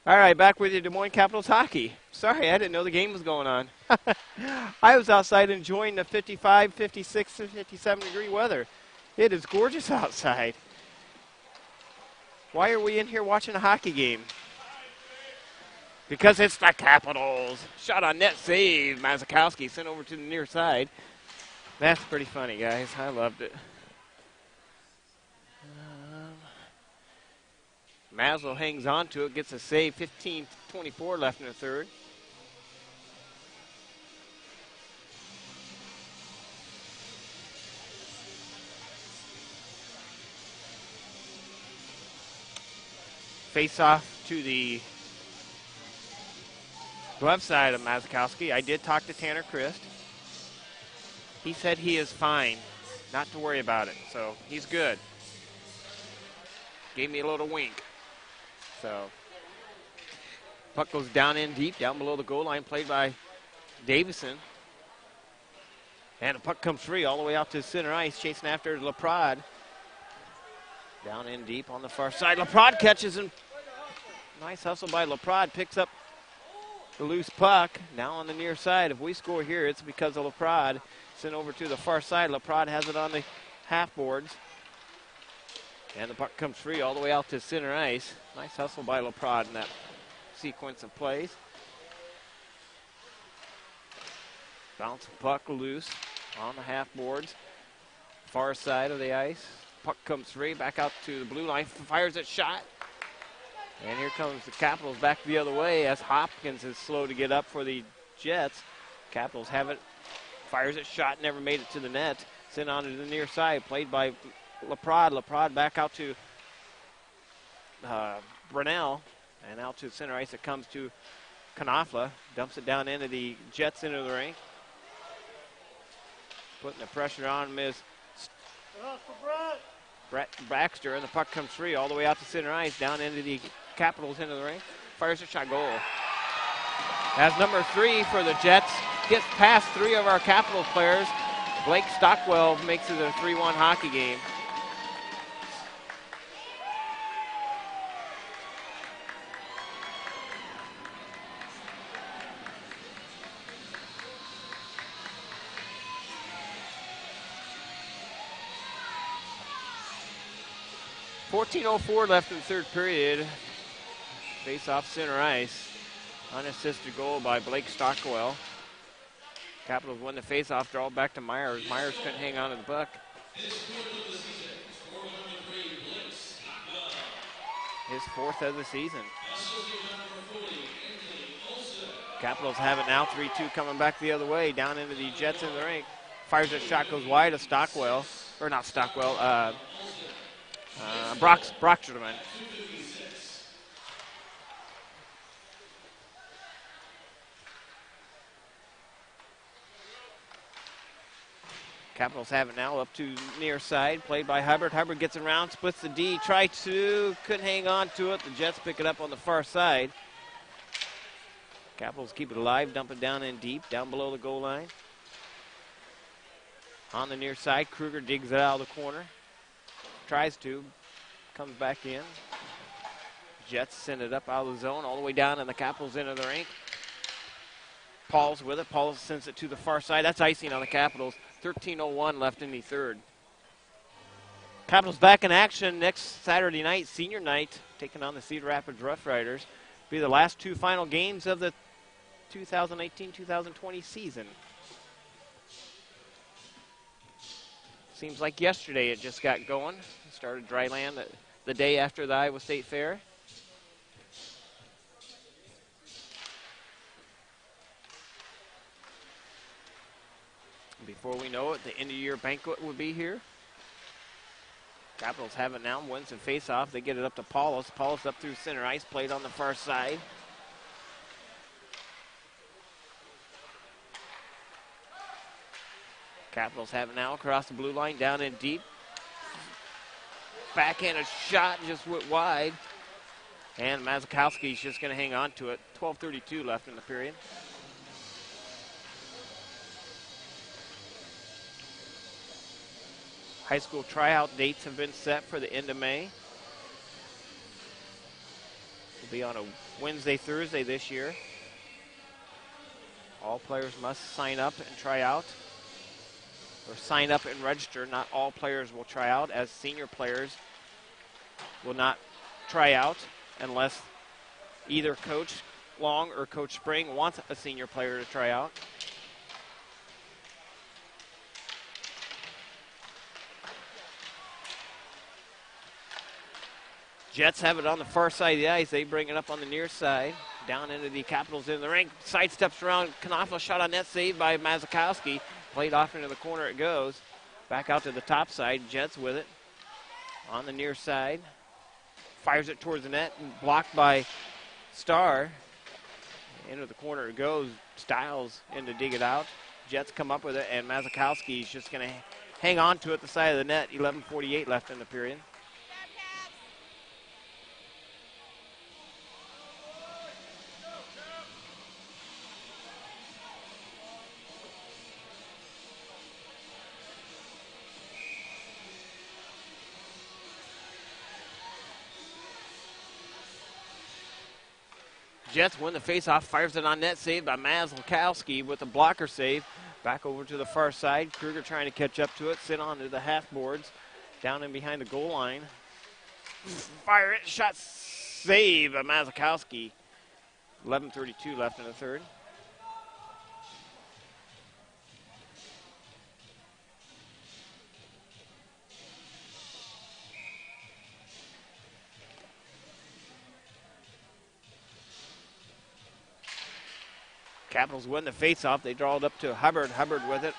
All right, back with you, Des Moines Capitals hockey. Sorry, I didn't know the game was going on. I was outside enjoying the 55, 56, 57 degree weather. It is gorgeous outside. Why are we in here watching a hockey game? Because it's the Capitals. Shot on net save. Mazakowski sent over to the near side. That's pretty funny, guys. I loved it. Maslow hangs on to it, gets a save. 15:24 left in the third. Face off to the left side of Mazakowski. I did talk to Tanner Christ. He said he is fine, not to worry about it. So he's good. Gave me a little wink. So puck goes down in deep, down below the goal line, played by Davison. And the puck comes free all the way out to center ice, chasing after LaPrade. Down in deep on the far side. LaPrade catches him. Nice hustle by LaPrade. Picks up the loose puck. Now on the near side. If we score here, it's because of LaPrade. Sent over to the far side. LaPrade has it on the half boards. And the puck comes free all the way out to center ice. Nice hustle by LaPrade in that sequence of plays. Bounce puck loose on the half boards. Far side of the ice. Puck comes free, back out to the blue line, fires it shot. And here comes the Capitals back the other way as Hopkins is slow to get up for the Jets. Capitals have it, fires it shot, never made it to the net. Sent on to the near side, played by LaPrade. LaPrade back out to Brunel, and out to center ice it comes to Knopfler. Dumps it down into the Jets into the rink. Putting the pressure on Ms. Brett Baxter, and the puck comes free all the way out to center ice, down into the Capitals into the rink. Fires a shot, goal. As number 3 for the Jets gets past 3 of our Capitals players, Blake Stockwell makes it a 3-1 hockey game. .14:04 left in the third period. Face off center ice. Unassisted goal by Blake Stockwell. Capitals win the face-off, draw back to Myers. Myers couldn't hang on to the puck. His 4th of the season. Capitals have it now, 3-2 coming back the other way, down into the Jets in the rink. Fires a shot, goes wide to Stockwell. Or not Stockwell, Brocksterman. Capitals have it now up to near side, played by Hubbard. Hubbard gets around, splits the D, couldn't hang on to it. The Jets pick it up on the far side. Capitals keep it alive, dump it down in deep, down below the goal line. On the near side, Kruger digs it out of the corner. Tries to, comes back in. Jets send it up out of the zone, all the way down, and the Capitals into the rink. Paul's with it. Paul sends it to the far side. That's icing on the Capitals. 13:01 left in the third. Capitals back in action next Saturday night, senior night, taking on the Cedar Rapids Rough Riders. Be the last 2 final games of the 2018-2020 season. Seems like yesterday it just got going. Started dry land the day after the Iowa State Fair. Before we know it, the end-of-year banquet will be here. Capitals have it now, wins the face-off. They get it up to Paulus. Paulus up through center ice, played on the far side. Capitals have it now across the blue line, down in deep. Backhanded shot just went wide. And Mazakowski's just going to hang on to it. 12:32 left in the period. High school tryout dates have been set for the end of May. The Be on a Wednesday, Thursday this year. All players must sign up and try out, or sign up and register. Not all players will try out, as senior players will not try out unless either Coach Long or Coach Spring wants a senior player to try out. Jets have it on the far side of the ice. They bring it up on the near side. Down into the Capitals in the ring. Sidesteps around. Knopfler, shot on net, saved by Mazakowski. Played off into the corner it goes. Back out to the top side. Jets with it. On the near side. Fires it towards the net. And blocked by Starr. Into the corner it goes. Stiles in to dig it out. Jets come up with it. And Mazakowski is just going to hang on to it at the side of the net. 11:48 left in the period. Jets win the faceoff, fires it on net, saved by Mazakowski with a blocker save. Back over to the far side. Kruger trying to catch up to it, sit onto the half boards, down in behind the goal line. Fire it, shot, save by Mazakowski. 11:32 left in the third. Capitals win the faceoff. They draw it up to Hubbard. Hubbard with it.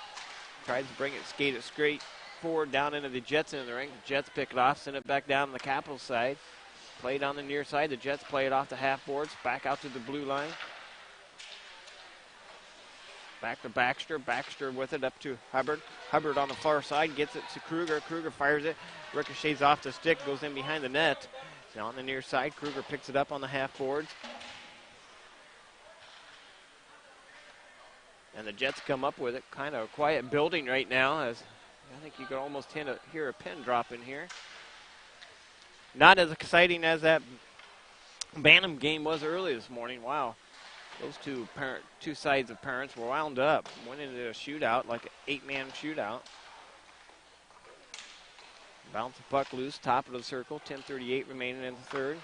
Tries to bring it, skate it straight forward down into the Jets in the ring. The Jets pick it off, send it back down on the Capitals side. Played on the near side. The Jets play it off the half boards. Back out to the blue line. Back to Baxter. Baxter with it up to Hubbard. Hubbard on the far side gets it to Kruger. Kruger fires it. Ricochets off the stick. Goes in behind the net. Now on the near side. Kruger picks it up on the half boards. And the Jets come up with it. Kind of a quiet building right now, as I think you could almost hear a pin drop in here. Not as exciting as that Bantam game was early this morning. Wow. Those two sides of parents were wound up. Went into a shootout, like an 8-man shootout. Bounce the puck loose, top of the circle. 10:38 remaining in the third.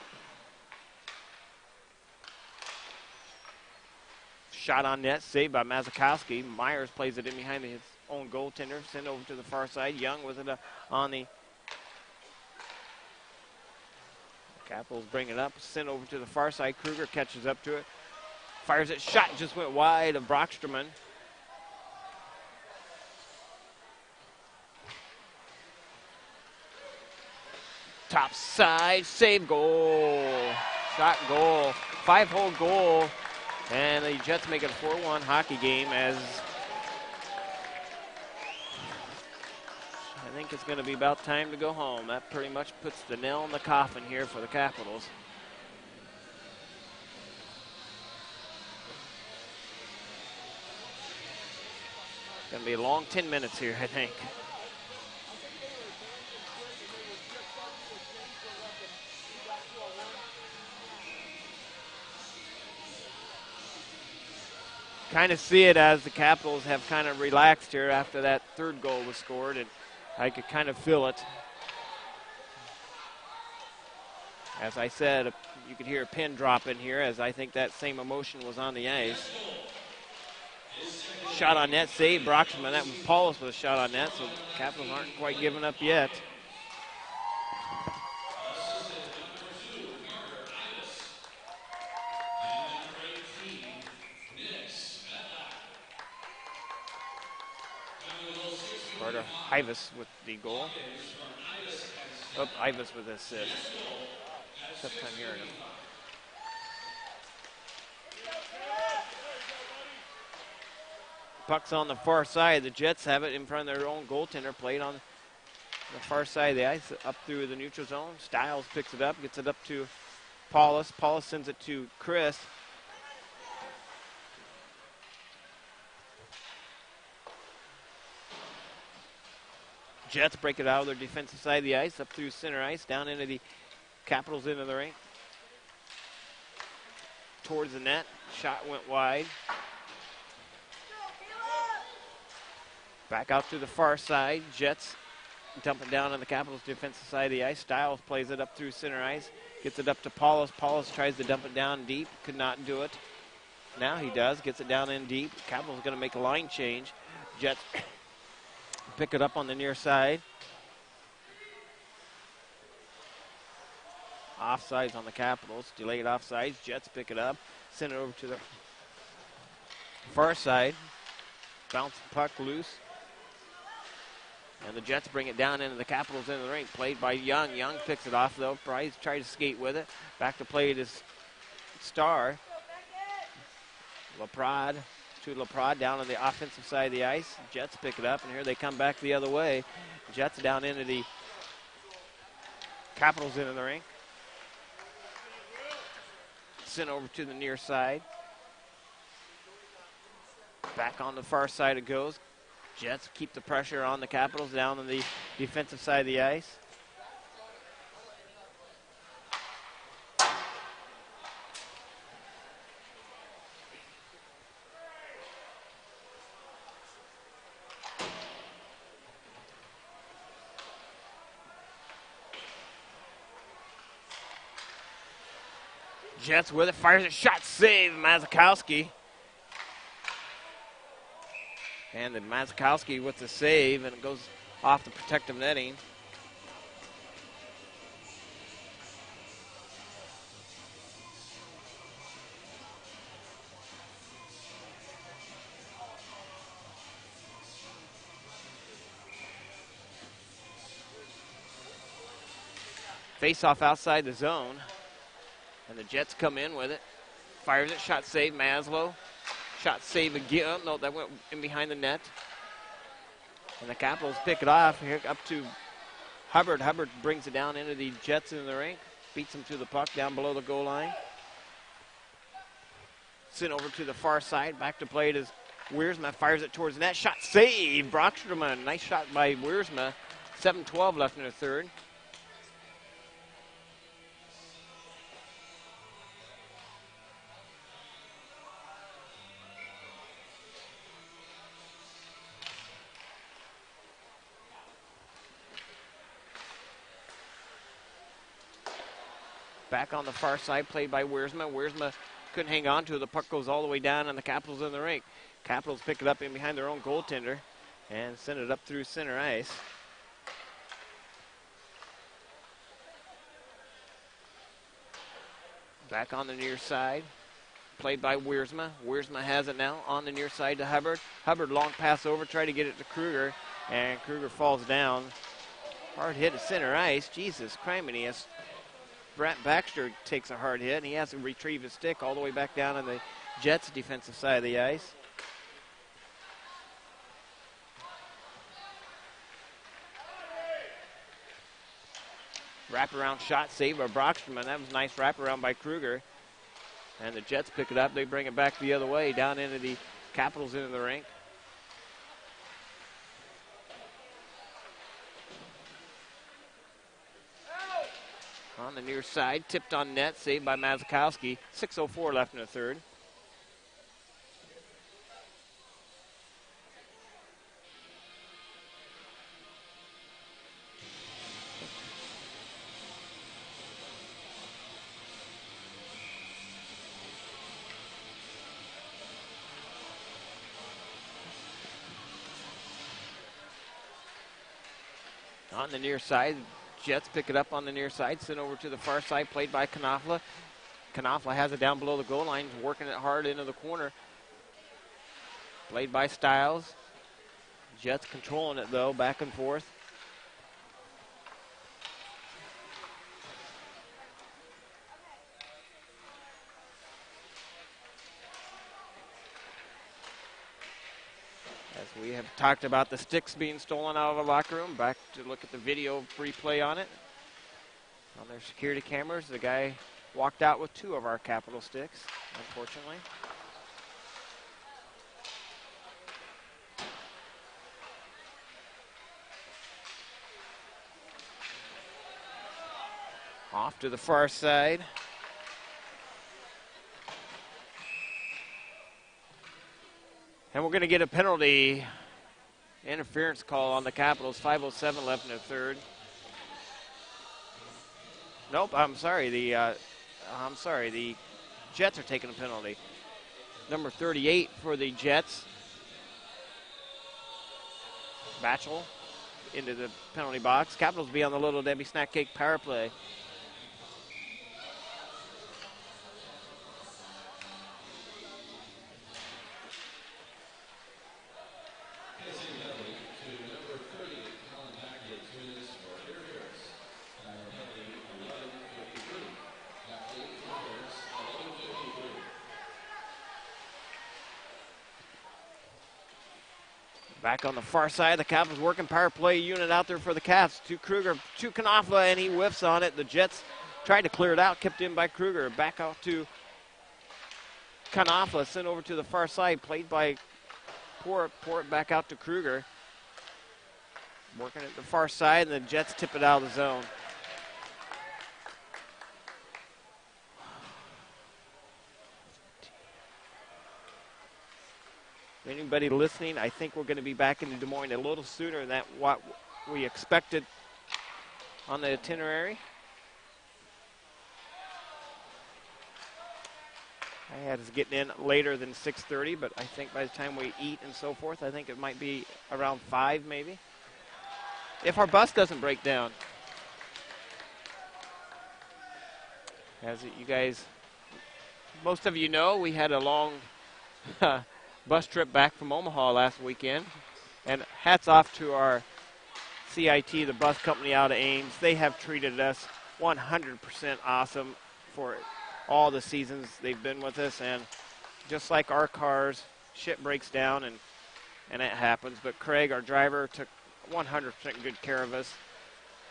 Shot on net, saved by Mazakowski. Myers plays it in behind his own goaltender. Send over to the far side. Young with it on the Capitals bring it up. Send over to the far side. Kruger catches up to it. Fires it. Shot just went wide of Brocksterman. Top side. Save, goal. Shot, goal. 5-hole goal. And the Jets make it a 4-1 hockey game, as I think it's going to be about time to go home. That pretty much puts the nail in the coffin here for the Capitals. It's going to be a long 10 minutes here, I think. Kind of see it as the Capitals have kind of relaxed here after that third goal was scored, and I could kind of feel it. As I said, you could hear a pin drop in here, as I think that same emotion was on the ice. Shot on net, save Brockman. That was Paulus with a shot on net, so the Capitals aren't quite giving up yet. Ivas with the goal. Oh, Ivas with the assist. Tough time hearing him. Puck's on the far side. The Jets have it in front of their own goaltender. Played on the far side of the ice, up through the neutral zone. Stiles picks it up, gets it up to Paulus. Paulus sends it to Chris. Jets break it out of their defensive side of the ice, up through center ice, down into the Capitals into the ring. towards the net. Shot went wide. Back out to the far side. Jets dump it down on the Capitals' defensive side of the ice. Stiles plays it up through center ice. Gets it up to Paulus. Paulus tries to dump it down deep. Could not do it. Now he does. Gets it down in deep. Capitals going to make a line change. Jets pick it up on the near side. Offsides on the Capitals. Delayed offsides. Jets pick it up. Send it over to the far side. Bounce the puck loose. And the Jets bring it down into the Capitals into the rink. Played by Young. Young picks it off, though. Price tried to skate with it. Back to play to Star. Laprade to Laprade down on the offensive side of the ice. Jets pick it up, and here they come back the other way. Jets down into the Capitals into the rink. Sent over to the near side. Back on the far side it goes. Jets keep the pressure on the Capitals down on the defensive side of the ice. Jets with it, fires a shot, save, Mazakowski. And then Mazakowski with the save, and it goes off the protective netting. Face off outside the zone. And the Jets come in with it. Fires it, shot save, Maslow. Shot save again. Oh, no, that went in behind the net. And the Capitals pick it off here up to Hubbard. Hubbard brings it down into the Jets in the rink. Beats them to the puck down below the goal line. Sent over to the far side. Back to play it as Wiersma fires it towards the net. Shot save, Brockstrom. Nice shot by Wiersma. 7:12 left in the third. Back on the far side, played by Wiersma. Wiersma couldn't hang on to it. The puck goes all the way down, and the Capitals in the rink. Capitals pick it up in behind their own goaltender and send it up through center ice. Back on the near side, played by Wiersma. Wiersma has it now on the near side to Hubbard. Hubbard long pass over, try to get it to Kruger, and Kruger falls down. Hard hit at center ice. Jesus criminy. Brent Baxter takes a hard hit, and he has to retrieve his stick all the way back down on the Jets' defensive side of the ice. Wraparound shot saved by Brockstrom, and that was a nice wraparound by Kruger. And the Jets pick it up. They bring it back the other way, down into the Capitals into the rink. On the near side, tipped on net, saved by Mazakowski. 6:04 left in the third. On the near side, Jets pick it up on the near side, sent over to the far side, played by Knopfler. Knopfler has it down below the goal line, working it hard into the corner. Played by Stiles. Jets controlling it, though, back and forth. As we have talked about the sticks being stolen out of the locker room, back to look at the video replay on it. On their security cameras, the guy walked out with 2 of our Capital sticks, unfortunately. Off to the far side. And we're going to get a penalty interference call on the Capitals. 5:07 left in the third. Nope, I'm sorry. The Jets are taking a penalty. Number 38 for the Jets. Batchel into the penalty box. Capitals be on the Little Debbie Snack Cake power play. Back on the far side, the Capitals working power play unit out there for the Caps. To Kruger, to Knopfler, and he whiffs on it. The Jets tried to clear it out, kept in by Kruger. Back out to Knopfler, sent over to the far side, played by pour it back out to Kruger. Working at the far side, and the Jets tip it out of the zone. Anybody listening, I think we're going to be back into Des Moines a little sooner than what we expected on the itinerary. I had us getting in later than 6:30, but I think by the time we eat and so forth, I think it might be around 5 maybe. If our bus doesn't break down. As you guys, most of you know, we had a long bus trip back from Omaha last weekend, and hats off to our CIT, the bus company out of Ames. They have treated us 100% awesome for all the seasons they've been with us, and just like our cars, shit breaks down and it happens, but Craig, our driver, took 100% good care of us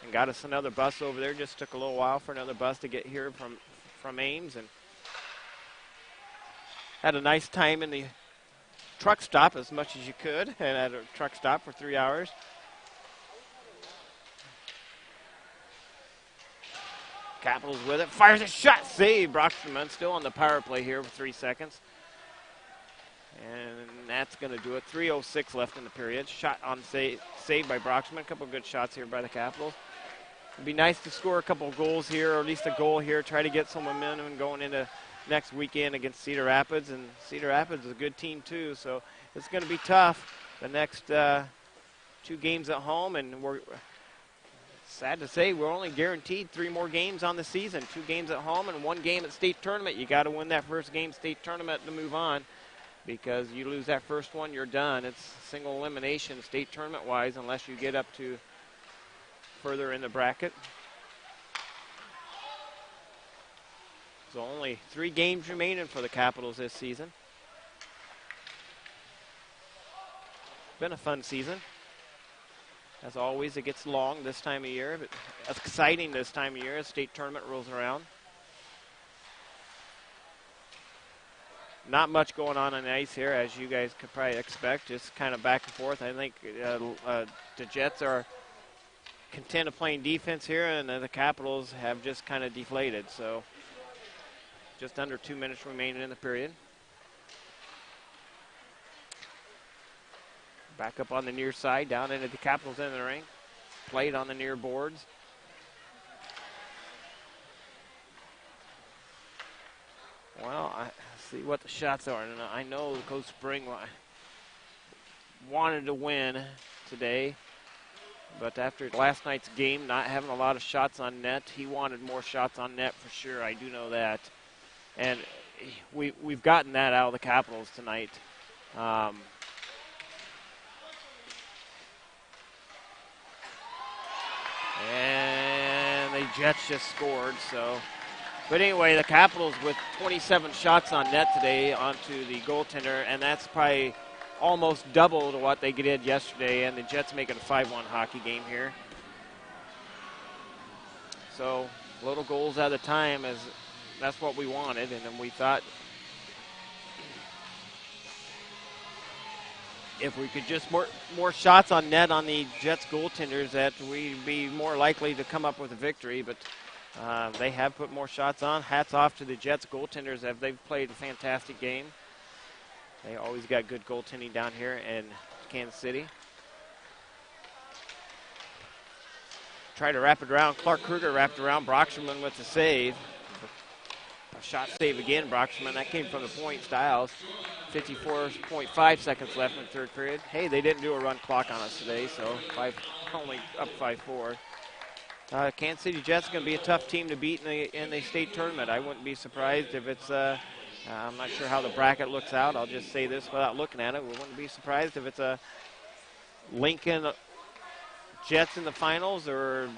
and got us another bus over there. Just took a little while for another bus to get here from Ames, and had a nice time in the truck stop as much as you could, and at a truck stop for 3 hours. Capitals with it, fires a shot, save. Brockstrom still on the power play here for 3 seconds. And that's going to do it. 3:06 left in the period. Shot on save by Brockstrom. A couple of good shots here by the Capitals. It'd be nice to score a couple of goals here, or at least a goal here, try to get some momentum going into next weekend against Cedar Rapids, and Cedar Rapids is a good team too, so it's going to be tough the next 2 games at home, and we're sad to say we're only guaranteed 3 more games on the season, 2 games at home and 1 game at state tournament. You got to win that first game state tournament to move on, because you lose that first one, you're done. It's single elimination state tournament wise unless you get up to further in the bracket. So only 3 games remaining for the Capitals this season. Been a fun season. As always, it gets long this time of year, but it's exciting this time of year as state tournament rolls around. Not much going on the ice here, as you guys could probably expect. Just kind of back and forth. I think the Jets are content of playing defense here, and the Capitals have just kind of deflated. So just under 2 minutes remaining in the period. Back up on the near side, down into the Capitals end of the ring. Played on the near boards. Well, I see what the shots are. And I know Coach Spring wanted to win today, but after last night's game, not having a lot of shots on net, he wanted more shots on net for sure. I do know that. And we've gotten that out of the Capitals tonight. And the Jets just scored. But anyway, the Capitals with 27 shots on net today onto the goaltender, and that's probably almost double to what they did yesterday. And the Jets making a 5-1 hockey game here. So little goals at a time, as that's what we wanted, and then we thought if we could just more shots on net on the Jets goaltenders, that we'd be more likely to come up with a victory. But they have put more shots on. Hats off to the Jets goaltenders, as they've played a fantastic game. They always got good goaltending down here in Kansas City. Try to wrap it around. Clark Kruger wrapped around Broxterman with the save. A shot save again, Broxterman. That came from the point. Styles. 54.5 seconds left in the third period. Hey, they didn't do a run clock on us today, so only up 5-4. Kansas City Jets going to be a tough team to beat in the state tournament. I wouldn't be surprised if it's, I'm not sure how the bracket looks out. I'll just say this without looking at it. We wouldn't be surprised if it's a Lincoln Jets in the finals or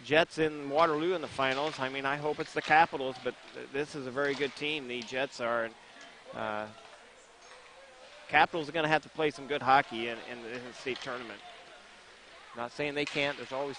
Jets in Waterloo in the finals. I mean, I hope it's the Capitals, but this is a very good team. The Jets are. Capitals are going to have to play some good hockey in the state tournament. Not saying they can't. There's always